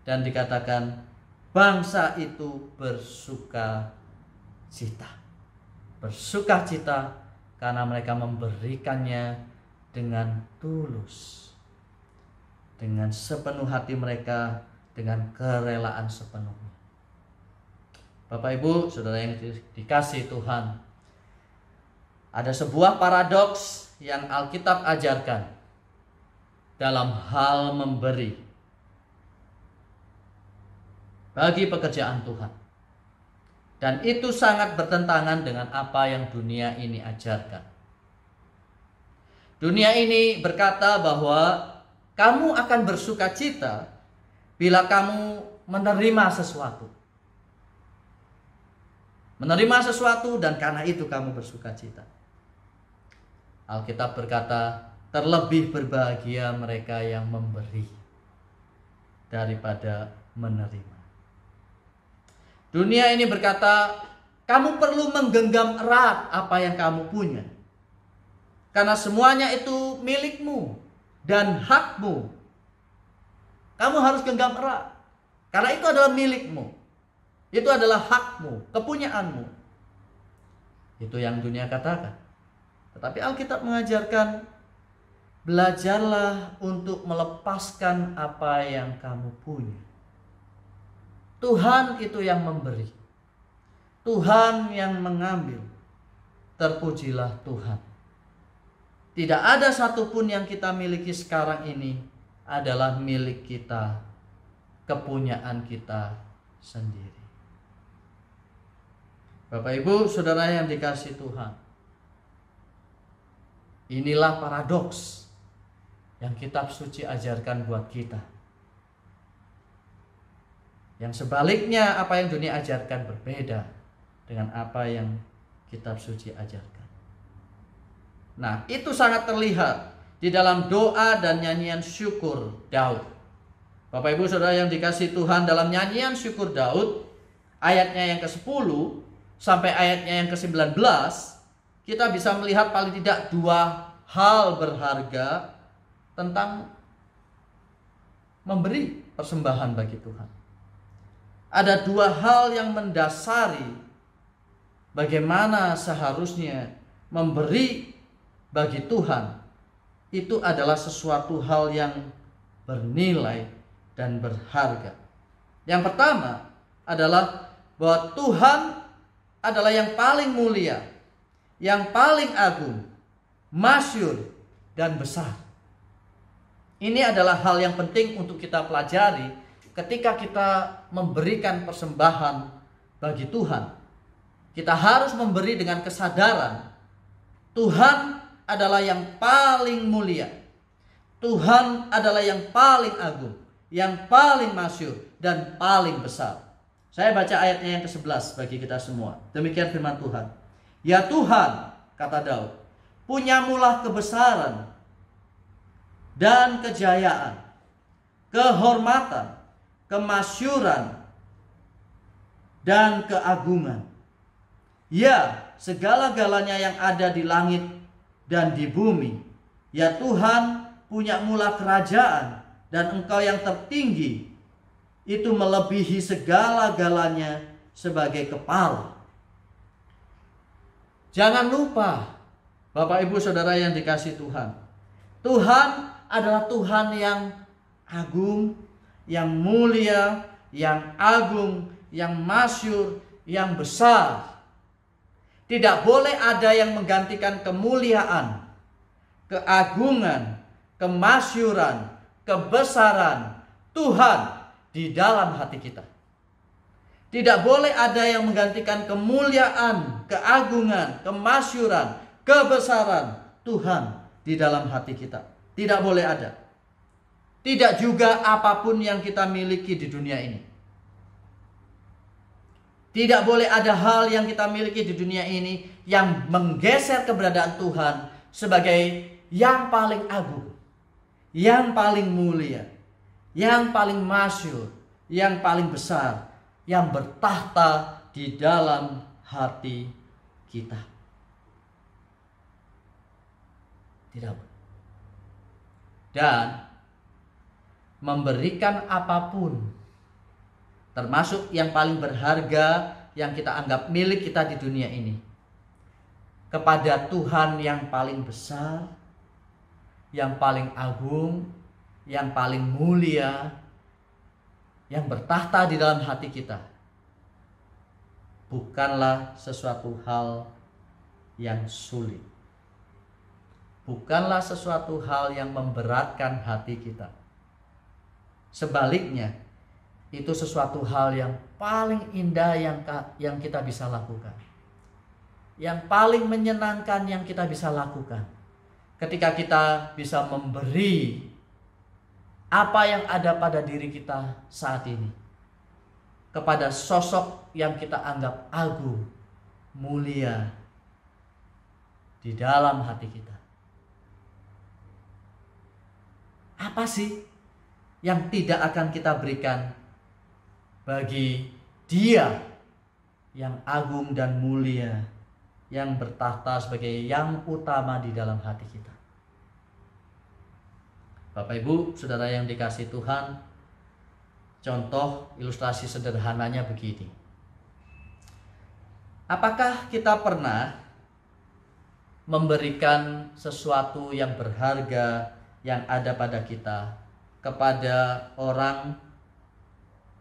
D: Dan dikatakan bangsa itu bersukacita. Bersukacita karena mereka memberikannya dengan tulus. Dengan sepenuh hati mereka, dengan kerelaan sepenuhnya. Bapak Ibu, saudara yang dikasihi Tuhan, ada sebuah paradoks yang Alkitab ajarkan dalam hal memberi bagi pekerjaan Tuhan. Dan itu sangat bertentangan dengan apa yang dunia ini ajarkan. Dunia ini berkata bahwa kamu akan bersuka cita bila kamu menerima sesuatu. Menerima sesuatu dan karena itu kamu bersuka cita. Alkitab berkata, terlebih berbahagia mereka yang memberi daripada menerima. Dunia ini berkata, kamu perlu menggenggam erat apa yang kamu punya. Karena semuanya itu milikmu dan hakmu. Kamu harus genggam erat. Karena itu adalah milikmu. Itu adalah hakmu, kepunyaanmu. Itu yang dunia katakan. Tetapi Alkitab mengajarkan, belajarlah untuk melepaskan apa yang kamu punya. Tuhan itu yang memberi. Tuhan yang mengambil. Terpujilah Tuhan. Tidak ada satupun yang kita miliki sekarang ini adalah milik kita, kepunyaan kita sendiri. Bapak Ibu Saudara yang dikasihi Tuhan, inilah paradoks yang kitab suci ajarkan buat kita. Yang sebaliknya apa yang dunia ajarkan berbeda dengan apa yang kitab suci ajarkan. Nah, itu sangat terlihat di dalam doa dan nyanyian syukur Daud. Bapak Ibu Saudara yang dikasihi Tuhan, dalam nyanyian syukur Daud, ayatnya yang ke-10 sampai ayatnya yang ke-19, kita bisa melihat paling tidak dua hal berharga tentang memberi persembahan bagi Tuhan. Ada dua hal yang mendasari bagaimana seharusnya memberi bagi Tuhan. Itu adalah sesuatu hal yang bernilai dan berharga. Yang pertama adalah bahwa Tuhan adalah yang paling mulia, yang paling agung, masyhur dan besar. Ini adalah hal yang penting untuk kita pelajari ketika kita memberikan persembahan bagi Tuhan. Kita harus memberi dengan kesadaran Tuhan adalah yang paling mulia. Tuhan adalah yang paling agung, yang paling masyhur dan paling besar. Saya baca ayatnya yang ke-11 bagi kita semua. Demikian firman Tuhan. Ya Tuhan, kata Daud, punyamulah kebesaran dan kejayaan, kehormatan, kemasyhuran dan keagungan. Ya, segala-galanya yang ada di langit dan di bumi. Ya Tuhan, punyamulah kerajaan, dan Engkau yang tertinggi itu melebihi segala-galanya sebagai kepala. Jangan lupa, Bapak Ibu Saudara yang dikasihi Tuhan, Tuhan adalah Tuhan yang agung, yang mulia, yang agung, yang masyhur, yang besar. Tidak boleh ada yang menggantikan kemuliaan, keagungan, kemasyhuran, kebesaran Tuhan di dalam hati kita. Tidak boleh ada yang menggantikan kemuliaan, keagungan, kemasyhuran, kebesaran Tuhan di dalam hati kita. Tidak boleh ada. Tidak juga apapun yang kita miliki di dunia ini. Tidak boleh ada hal yang kita miliki di dunia ini yang menggeser keberadaan Tuhan sebagai yang paling agung, yang paling mulia, yang paling masyhur, yang paling besar, yang bertahta di dalam hati kita. Tidak boleh. Dan memberikan apapun, termasuk yang paling berharga yang kita anggap milik kita di dunia ini, kepada Tuhan yang paling besar, yang paling agung, yang paling mulia, yang bertahta di dalam hati kita, bukanlah sesuatu hal yang sulit. bukanlah sesuatu hal yang memberatkan hati kita. Sebaliknya, itu sesuatu hal yang paling indah yang kita bisa lakukan. Yang paling menyenangkan yang kita bisa lakukan. Ketika kita bisa memberi apa yang ada pada diri kita saat ini kepada sosok yang kita anggap agung, mulia di dalam hati kita. Apa sih yang tidak akan kita berikan bagi Dia yang agung dan mulia, yang bertahta sebagai yang utama di dalam hati kita? Bapak Ibu, saudara yang dikasihi Tuhan, contoh ilustrasi sederhananya begini. Apakah kita pernah memberikan sesuatu yang berharga yang ada pada kita kepada orang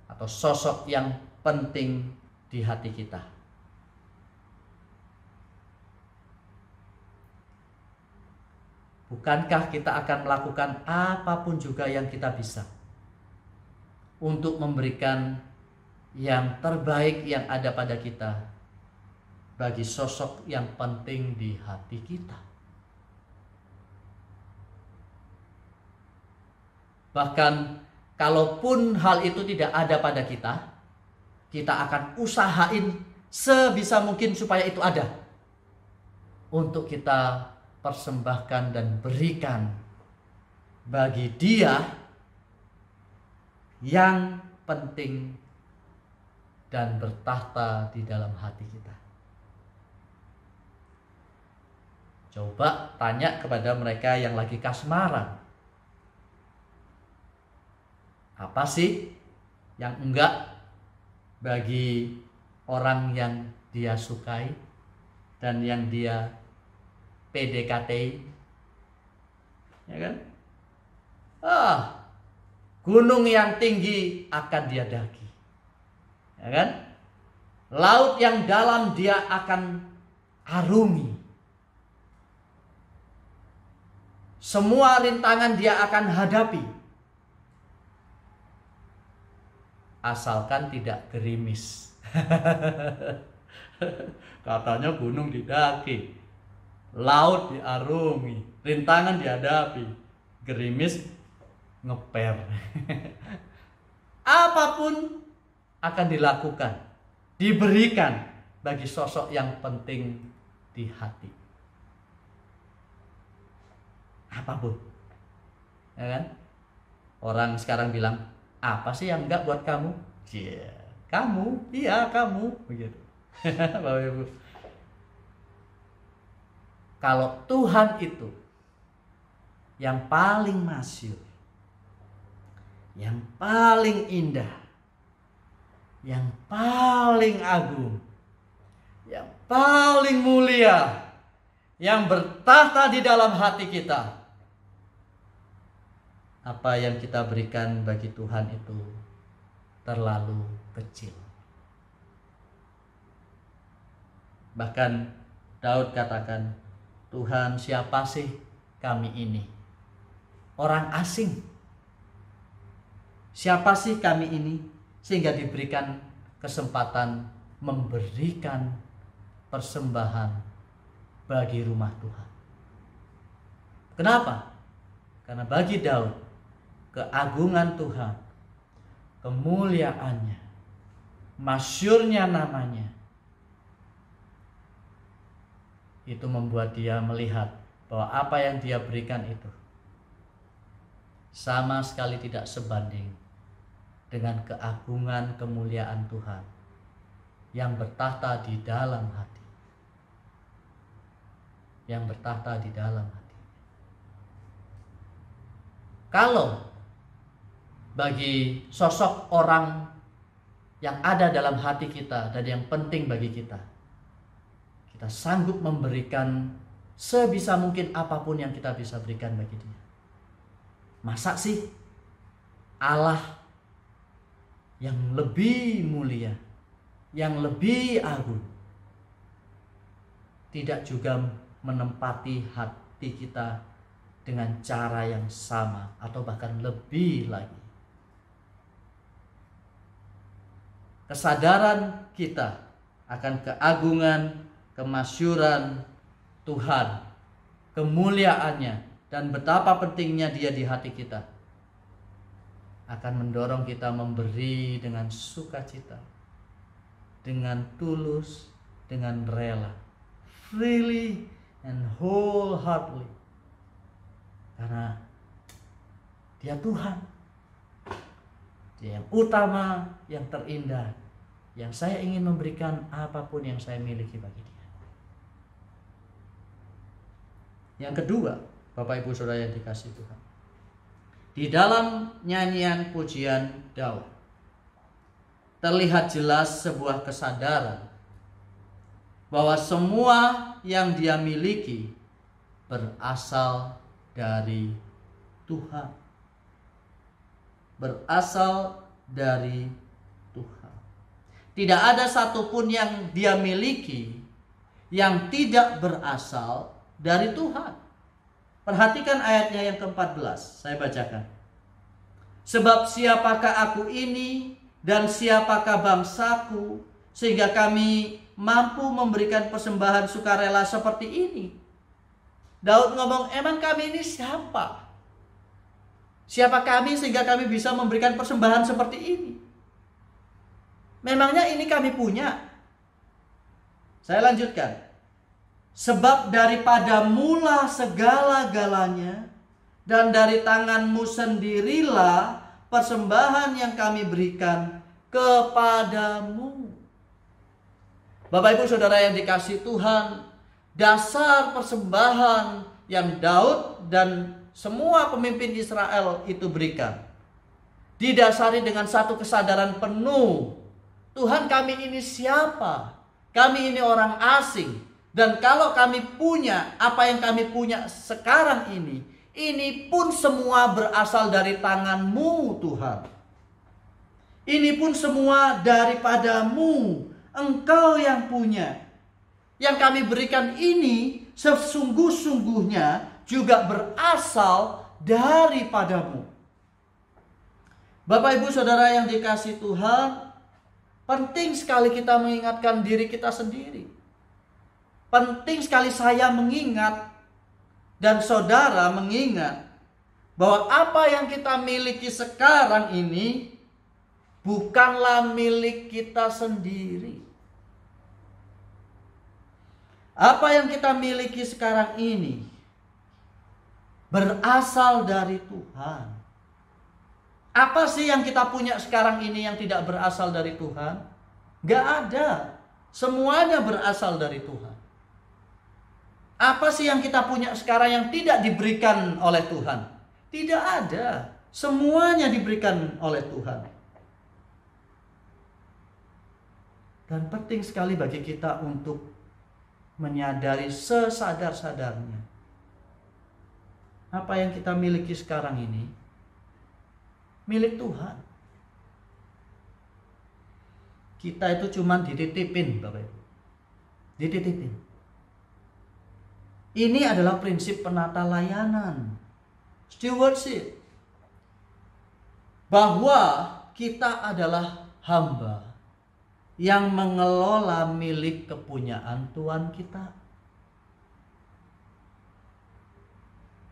D: atau sosok yang penting di hati kita? Bukankah kita akan melakukan apapun juga yang kita bisa untuk memberikan yang terbaik yang ada pada kita bagi sosok yang penting di hati kita? Bahkan kalaupun hal itu tidak ada pada kita, kita akan usahain sebisa mungkin supaya itu ada, untuk kita persembahkan dan berikan bagi Dia yang penting dan bertahta di dalam hati kita. Coba tanya kepada mereka yang lagi kasmaran, apa sih yang enggak bagi orang yang dia sukai dan yang dia PDKT, ya kan? Gunung yang tinggi akan dia daki, ya kan? Laut yang dalam dia akan arungi. Semua rintangan dia akan hadapi, asalkan tidak gerimis. Katanya gunung didaki, laut diarungi, rintangan dihadapi, gerimis ngeper. Apapun akan dilakukan, diberikan bagi sosok yang penting di hati. Apapun, ya kan? Orang sekarang bilang, apa sih yang enggak buat kamu? Yeah, kamu, iya kamu, begitu. Bapak Ibu, kalau Tuhan itu yang paling masyhur, yang paling indah, yang paling agung, yang paling mulia, yang bertahta di dalam hati kita, apa yang kita berikan bagi Tuhan itu terlalu kecil. Bahkan Daud katakan, Tuhan, siapa sih kami ini? Orang asing. Siapa sih kami ini sehingga diberikan kesempatan memberikan persembahan bagi rumah Tuhan? Kenapa? Karena bagi Daud, keagungan Tuhan, kemuliaannya, masyhurnya namanya, itu membuat dia melihat bahwa apa yang dia berikan itu sama sekali tidak sebanding dengan keagungan kemuliaan Tuhan yang bertahta di dalam hati. Yang bertahta di dalam hati. Kalau bagi sosok orang yang ada dalam hati kita dan yang penting bagi kita, kita sanggup memberikan sebisa mungkin apapun yang kita bisa berikan bagi dia. Masa sih Allah yang lebih mulia, yang lebih agung, tidak juga menempati hati kita dengan cara yang sama atau bahkan lebih lagi. Kesadaran kita akan keagungan, kemasyuran Tuhan, kemuliaannya, dan betapa pentingnya Dia di hati kita, akan mendorong kita memberi dengan sukacita, dengan tulus, dengan rela, freely and wholeheartedly. Karena Dia Tuhan, Dia yang utama, yang terindah, yang saya ingin memberikan apapun yang saya miliki bagi Dia. Yang kedua, Bapak Ibu Saudara yang dikasihi Tuhan, di dalam nyanyian pujian Daud terlihat jelas sebuah kesadaran bahwa semua yang dia miliki berasal dari Tuhan. Berasal dari Tuhan. Tidak ada satupun yang dia miliki yang tidak berasal dari Tuhan. Perhatikan ayatnya yang ke-14, saya bacakan. Sebab siapakah aku ini dan siapakah bangsaku, sehingga kami mampu memberikan persembahan sukarela seperti ini. Daud ngomong, emang kami ini siapa? Siapa kami sehingga kami bisa memberikan persembahan seperti ini? Memangnya ini kami punya? Saya lanjutkan. Sebab daripada mula segala-galanya, dan dari tanganmu sendirilah persembahan yang kami berikan kepadamu. Bapak Ibu Saudara yang dikasihi Tuhan, dasar persembahan yang Daud dan semua pemimpin Israel itu berikan didasari dengan satu kesadaran penuh. Tuhan, kami ini siapa? Kami ini orang asing. Dan kalau kami punya apa yang kami punya sekarang ini pun semua berasal dari tangan-Mu Tuhan. Ini pun semua daripadamu. Engkau yang punya. Yang kami berikan ini sesungguh-sungguhnya juga berasal daripadamu. Bapak Ibu Saudara yang dikasihi Tuhan, penting sekali kita mengingatkan diri kita sendiri. Penting sekali saya mengingat dan saudara mengingat bahwa apa yang kita miliki sekarang ini bukanlah milik kita sendiri. Apa yang kita miliki sekarang ini berasal dari Tuhan. Apa sih yang kita punya sekarang ini yang tidak berasal dari Tuhan? Gak ada. Semuanya berasal dari Tuhan. Apa sih yang kita punya sekarang yang tidak diberikan oleh Tuhan? Tidak ada. Semuanya diberikan oleh Tuhan. Dan penting sekali bagi kita untuk menyadari sesadar-sadarnya. Apa yang kita miliki sekarang ini milik Tuhan. Kita itu cuma dititipin, Bapak Ibu. Dititipin. Ini adalah prinsip penata layanan. Stewardship. Bahwa kita adalah hamba yang mengelola milik kepunyaan Tuhan kita.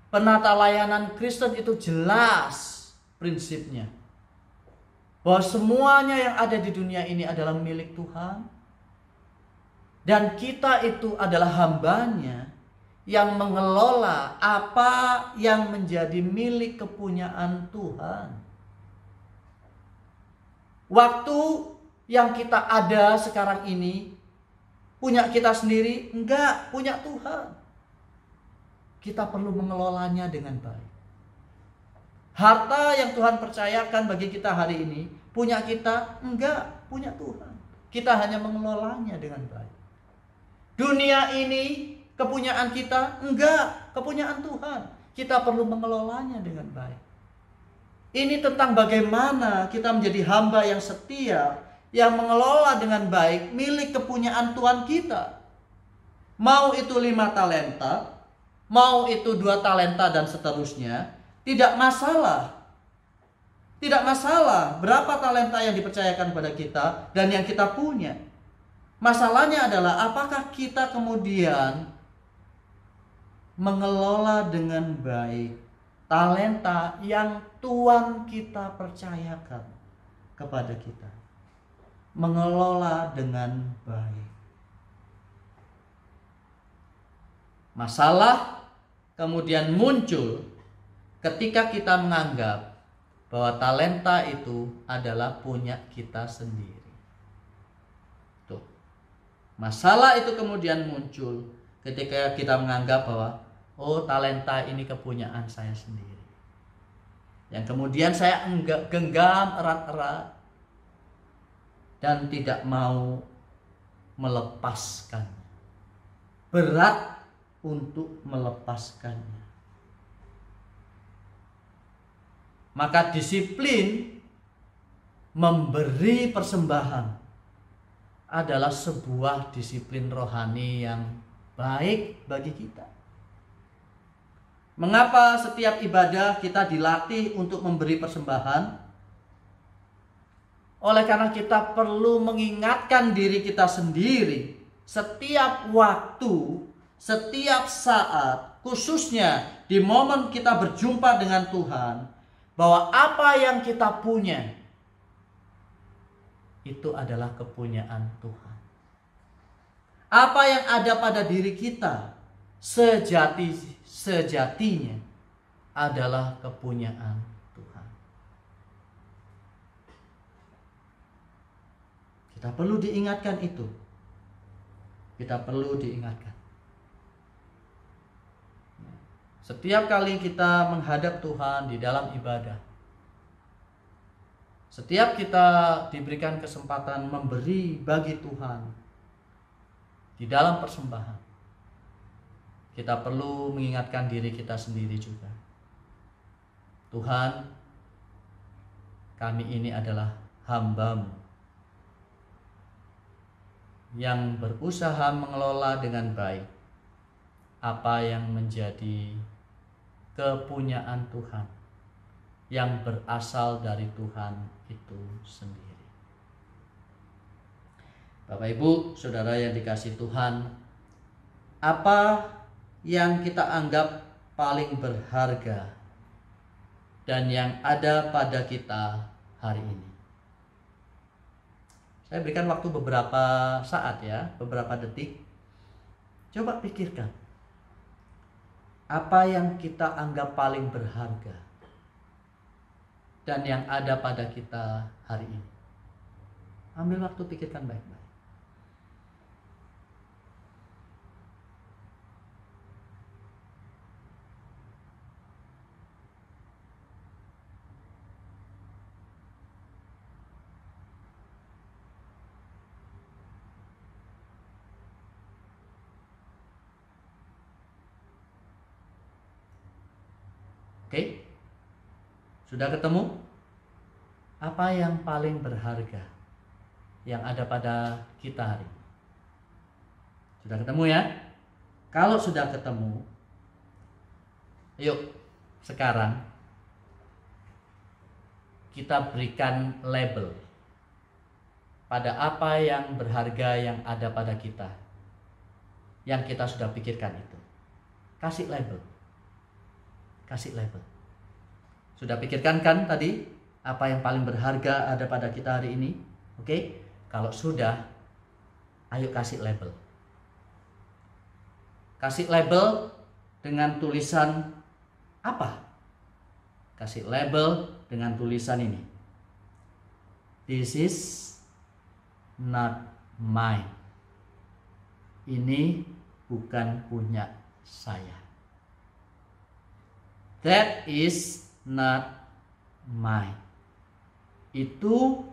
D: Penata layanan Kristen itu jelas prinsipnya. Bahwa semuanya yang ada di dunia ini adalah milik Tuhan. Dan kita itu adalah hambanya yang mengelola apa yang menjadi milik kepunyaan Tuhan. Waktu yang kita ada sekarang ini punya kita sendiri? Enggak, punya Tuhan. Kita perlu mengelolanya dengan baik. Harta yang Tuhan percayakan bagi kita hari ini punya kita? Enggak, punya Tuhan. Kita hanya mengelolanya dengan baik. Dunia ini kepunyaan kita? Enggak, kepunyaan Tuhan. Kita perlu mengelolanya dengan baik. Ini tentang bagaimana kita menjadi hamba yang setia, yang mengelola dengan baik milik kepunyaan Tuhan kita. Mau itu 5 talenta, mau itu 2 talenta dan seterusnya, tidak masalah. Tidak masalah berapa talenta yang dipercayakan pada kita dan yang kita punya. Masalahnya adalah apakah kita kemudian mengelola dengan baik talenta yang Tuhan kita percayakan kepada kita. Mengelola dengan baik. Masalah kemudian muncul ketika kita menganggap bahwa talenta itu adalah punya kita sendiri. Tuh. Masalah itu kemudian muncul ketika kita menganggap bahwa talenta ini kepunyaan saya sendiri. Yang kemudian saya genggam erat-erat dan tidak mau melepaskannya. Berat untuk melepaskannya. Maka disiplin memberi persembahan adalah sebuah disiplin rohani yang baik bagi kita. Mengapa setiap ibadah kita dilatih untuk memberi persembahan? Oleh karena kita perlu mengingatkan diri kita sendiri setiap waktu, setiap saat, khususnya di momen kita berjumpa dengan Tuhan, bahwa apa yang kita punya itu adalah kepunyaan Tuhan. Apa yang ada pada diri kita sejatinya adalah kepunyaan Tuhan. Kita perlu diingatkan itu. Kita perlu diingatkan. Setiap kali kita menghadap Tuhan di dalam ibadah, setiap kita diberikan kesempatan memberi bagi Tuhan di dalam persembahan, kita perlu mengingatkan diri kita sendiri juga. Tuhan, kami ini adalah hamba-Mu yang berusaha mengelola dengan baik apa yang menjadi kepunyaan Tuhan yang berasal dari Tuhan itu sendiri. Bapak Ibu, Saudara yang dikasihi Tuhan, apa yang kita anggap paling berharga dan yang ada pada kita hari ini? Saya berikan waktu beberapa saat ya, beberapa detik. Coba pikirkan. Apa yang kita anggap paling berharga dan yang ada pada kita hari ini? Ambil waktu, pikirkan baik-baik. Oke? Sudah ketemu? Apa yang paling berharga yang ada pada kita hari ini? Sudah ketemu ya? Kalau sudah ketemu, yuk sekarang kita berikan label pada apa yang berharga yang ada pada kita, yang kita sudah pikirkan itu. Kasih label. Kasih label. Sudah pikirkan kan tadi apa yang paling berharga ada pada kita hari ini? Oke? Kalau sudah, ayo kasih label. Kasih label dengan tulisan apa? Kasih label dengan tulisan ini. This is not mine. Ini bukan punya saya. That is not mine. Itu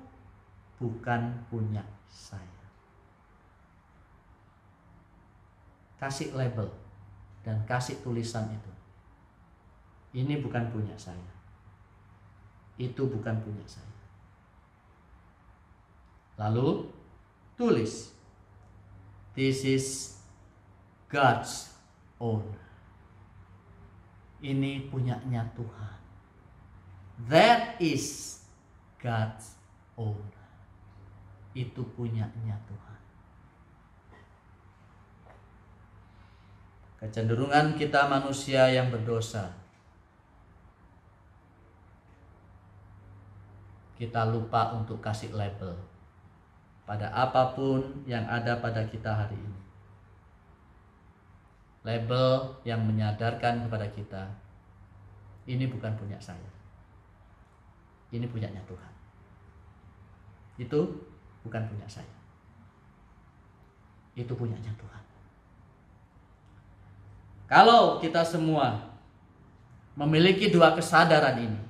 D: bukan punya saya. Kasih label dan kasih tulisan itu. Ini bukan punya saya. Itu bukan punya saya. Lalu tulis, this is God's own. Ini punyanya Tuhan. That is God's own. Itu punyanya Tuhan. Kecenderungan kita manusia yang berdosa, kita lupa untuk kasih label pada apapun yang ada pada kita hari ini. Label yang menyadarkan kepada kita, ini bukan punya saya, ini punyanya Tuhan. Itu bukan punya saya, itu punyanya Tuhan. Kalau kita semua memiliki dua kesadaran ini,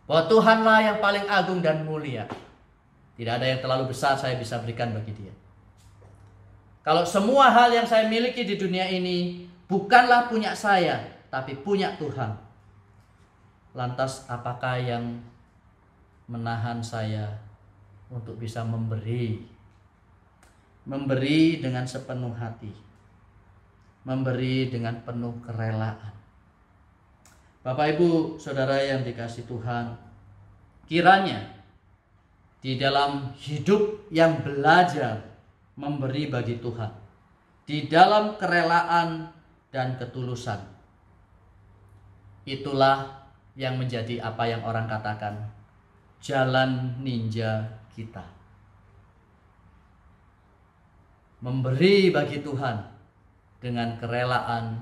D: bahwa Tuhanlah yang paling agung dan mulia, tidak ada yang terlalu besar saya bisa berikan bagi Dia. Kalau semua hal yang saya miliki di dunia ini bukanlah punya saya, tapi punya Tuhan, lantas apakah yang menahan saya untuk bisa memberi dengan sepenuh hati, memberi dengan penuh kerelaan? Bapak Ibu Saudara yang dikasihi Tuhan, kiranya di dalam hidup yang belajar memberi bagi Tuhan, di dalam kerelaan dan ketulusan, itulah yang menjadi apa yang orang katakan jalan ninja kita. Memberi bagi Tuhan dengan kerelaan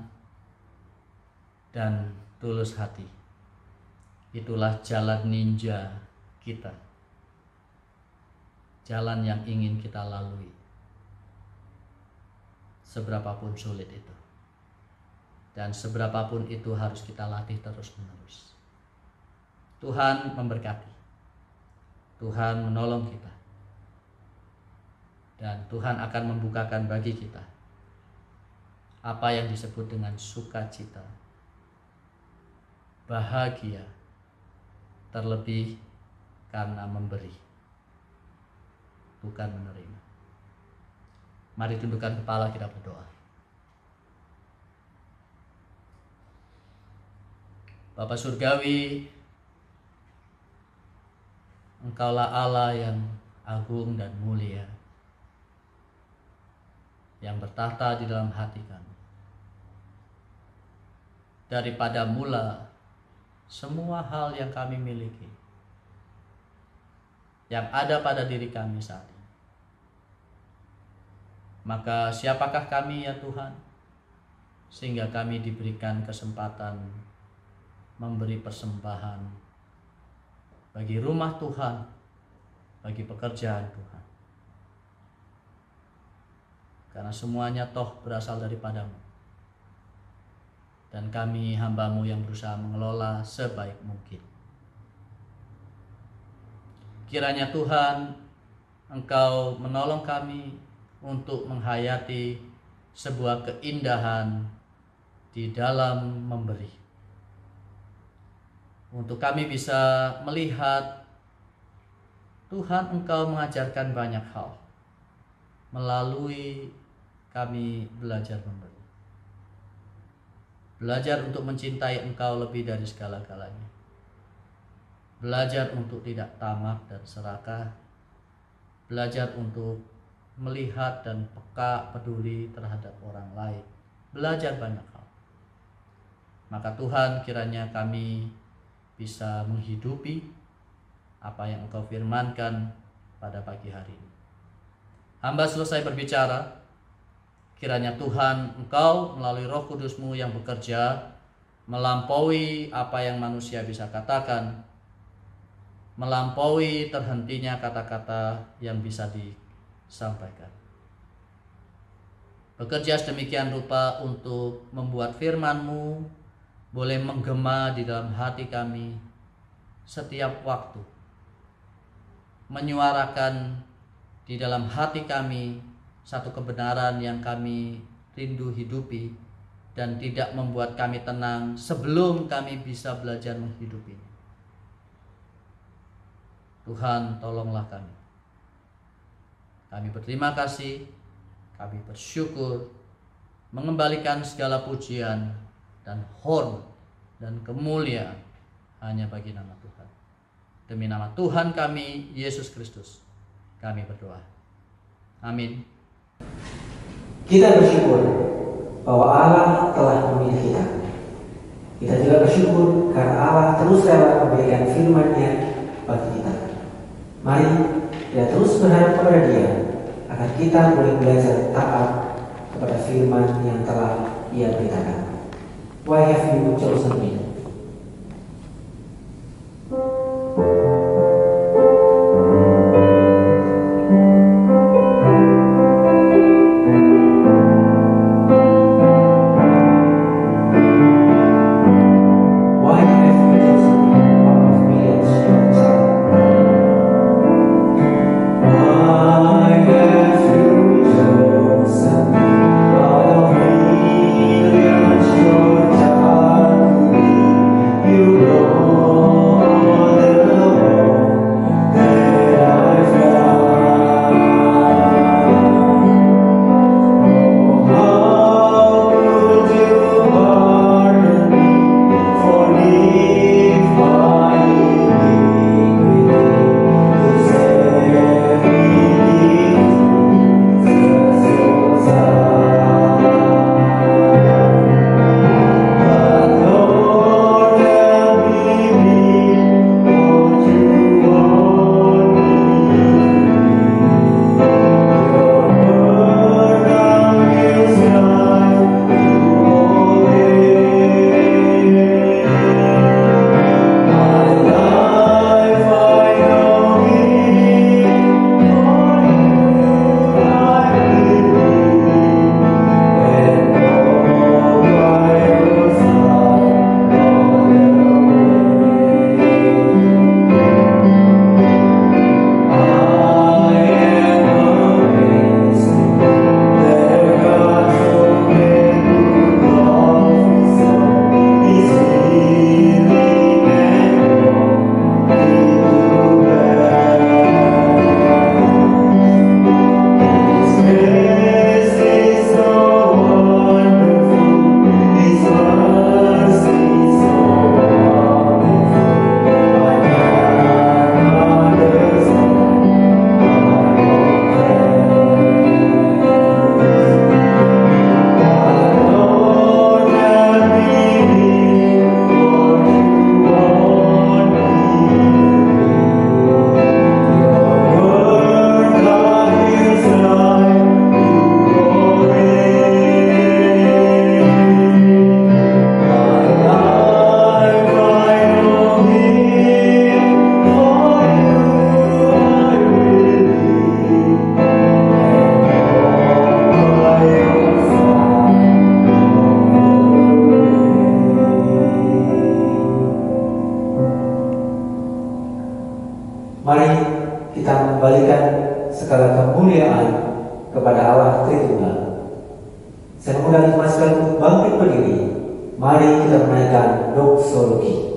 D: dan tulus hati, itulah jalan ninja kita, jalan yang ingin kita lalui, seberapapun sulit itu, dan seberapapun itu harus kita latih terus menerus. Tuhan memberkati, Tuhan menolong kita, dan Tuhan akan membukakan bagi kita apa yang disebut dengan sukacita, bahagia, terlebih karena memberi, bukan menerima. Mari tundukkan kepala, kita berdoa. Bapa Surgawi, Engkaulah Allah yang agung dan mulia, yang bertahta di dalam hati kami. Daripada mula semua hal yang kami miliki, yang ada pada diri kami saat ini, maka siapakah kami ya Tuhan, sehingga kami diberikan kesempatan memberi persembahan bagi rumah Tuhan, bagi pekerjaan Tuhan. Karena semuanya toh berasal daripada-Mu, dan kami hamba-Mu yang berusaha mengelola sebaik mungkin. Kiranya Tuhan, Engkau menolong kami untuk menghayati sebuah keindahan di dalam memberi. Untuk kami bisa melihat Tuhan, Engkau mengajarkan banyak hal melalui kami belajar memberi. Belajar untuk mencintai Engkau lebih dari segala-galanya. Belajar untuk tidak tamak dan serakah. Belajar untuk melihat dan peka peduli terhadap orang lain. Belajar banyak hal. Maka Tuhan, kiranya kami bisa menghidupi apa yang Engkau firmankan pada pagi hari ini. Hamba selesai berbicara, kiranya Tuhan, Engkau melalui Roh Kudus-Mu yang bekerja melampaui apa yang manusia bisa katakan, melampaui terhentinya kata-kata yang bisa disampaikan. Bekerja sedemikian rupa untuk membuat firman-Mu boleh menggema di dalam hati kami setiap waktu, menyuarakan di dalam hati kami satu kebenaran yang kami rindu hidupi, dan tidak membuat kami tenang sebelum kami bisa belajar menghidupinya. Tuhan, tolonglah kami. Kami berterima kasih, kami bersyukur, mengembalikan segala pujian dan hormat dan kemuliaan hanya bagi nama Tuhan. Demi nama Tuhan kami, Yesus Kristus, kami berdoa. Amin.
A: Kita bersyukur bahwa Allah telah memilih kita. Kita juga bersyukur karena Allah terus rela memberikan firman-Nya bagi kita. Mari kita terus berharap kepada Dia agar kita boleh belajar taat kepada firman yang telah Ia beritakan. Why have you chosen me? Mari kita mengembalikan segala kemuliaan kepada Allah Tritunggal. Saya mengundang jemaat sekalian untuk bangkit berdiri. Mari kita menaikkan doksologi.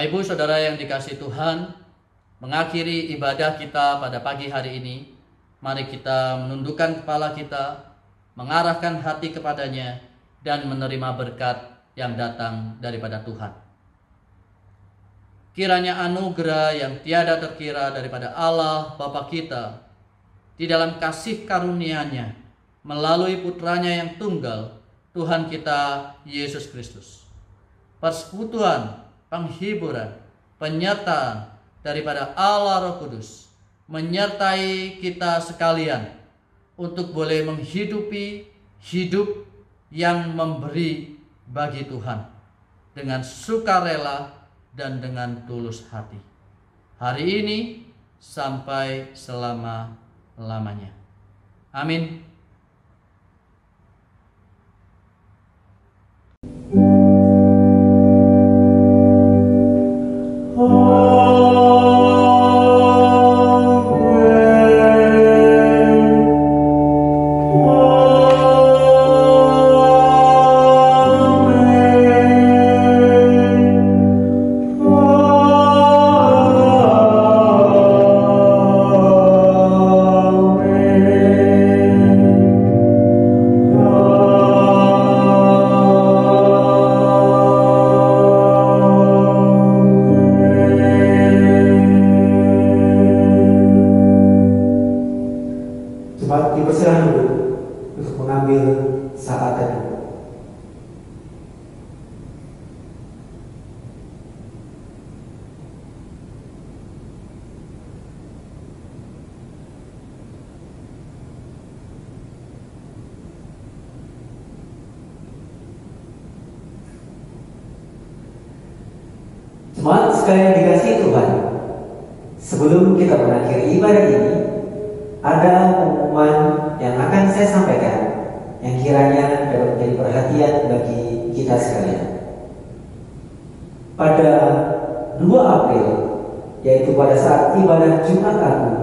D: Bapak Ibu Saudara yang dikasihi Tuhan, mengakhiri ibadah kita pada pagi hari ini, mari kita menundukkan kepala kita, mengarahkan hati kepadanya, dan menerima berkat yang datang daripada Tuhan. Kiranya anugerah yang tiada terkira daripada Allah Bapa kita, di dalam kasih karunia-Nya melalui putranya yang tunggal, Tuhan kita Yesus Kristus. Persekutuan, penghiburan, penyertaan daripada Allah Roh Kudus menyertai kita sekalian untuk boleh menghidupi hidup yang memberi bagi Tuhan dengan sukarela dan dengan tulus hati. Hari ini sampai selama-lamanya. Amin.
A: Jemaat sekalian dikasihi Tuhan, sebelum kita mengakhiri ibadah ini, ada pengumuman yang akan saya sampaikan yang kiranya dapat menjadi perhatian bagi kita sekalian. Pada 2 April, yaitu pada saat ibadah Jumat Agung,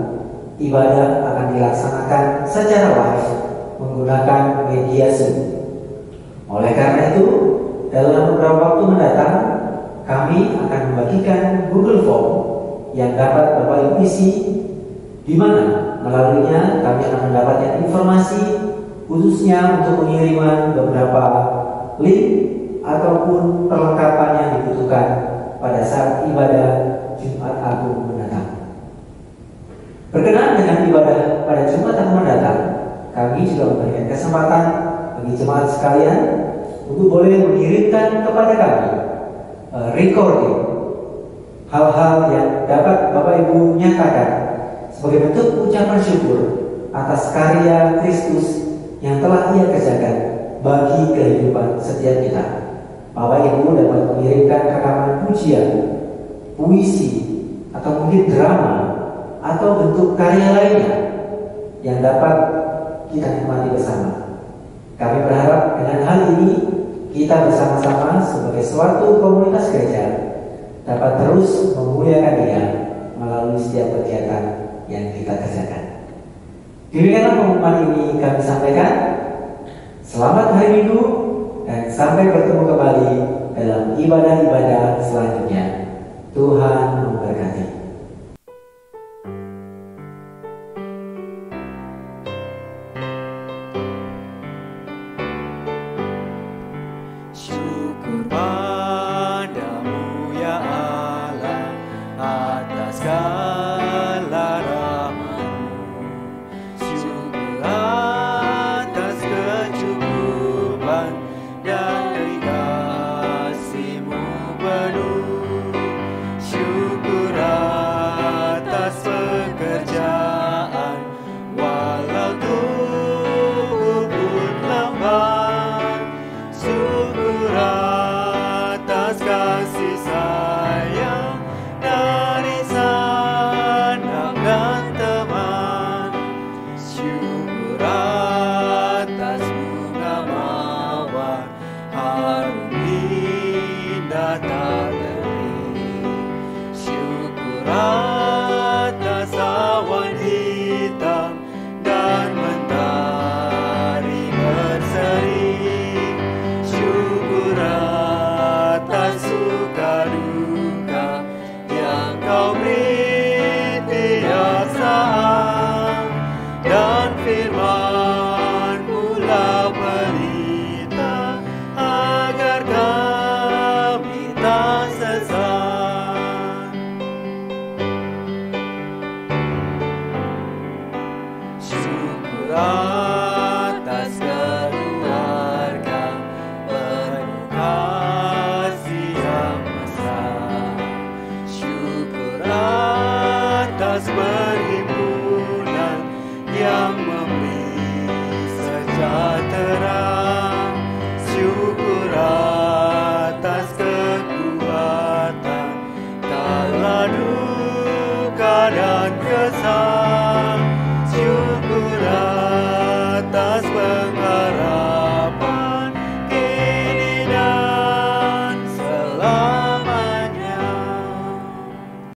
A: ibadah akan dilaksanakan secara live menggunakan media Zoom. Oleh karena itu, dalam beberapa waktu mendatang, kami akan membagikan Google Form yang dapat Bapak Ibu isi, di mana melaluinya kami akan mendapatkan informasi khususnya untuk pengiriman beberapa link ataupun perlengkapan yang dibutuhkan pada saat ibadah Jumat Agung mendatang. Berkenaan dengan ibadah pada Jumat Agung mendatang, kami juga memberikan kesempatan bagi jemaat sekalian untuk boleh mengirimkan kepada kami recording hal-hal yang dapat Bapak Ibu nyatakan sebagai bentuk ucapan syukur atas karya Kristus yang telah Ia kerjakan bagi kehidupan setiap kita. Bapak Ibu dapat mengirimkan rekaman pujian, puisi, atau mungkin drama atau bentuk karya lainnya yang dapat kita nikmati bersama. Kami berharap dengan hal ini kita bersama-sama sebagai suatu komunitas gereja dapat terus memuliakan Dia melalui setiap kegiatan yang kita kerjakan. Demikianlah pengumuman ini kami sampaikan. Selamat hari Minggu dan sampai bertemu kembali dalam ibadah-ibadah selanjutnya. Tuhan memberkati.
E: Syukur padamu ya Allah atas segala rahmat-Mu. Syukur atas kecukupan dan kasih-Mu penuh. Syukur atas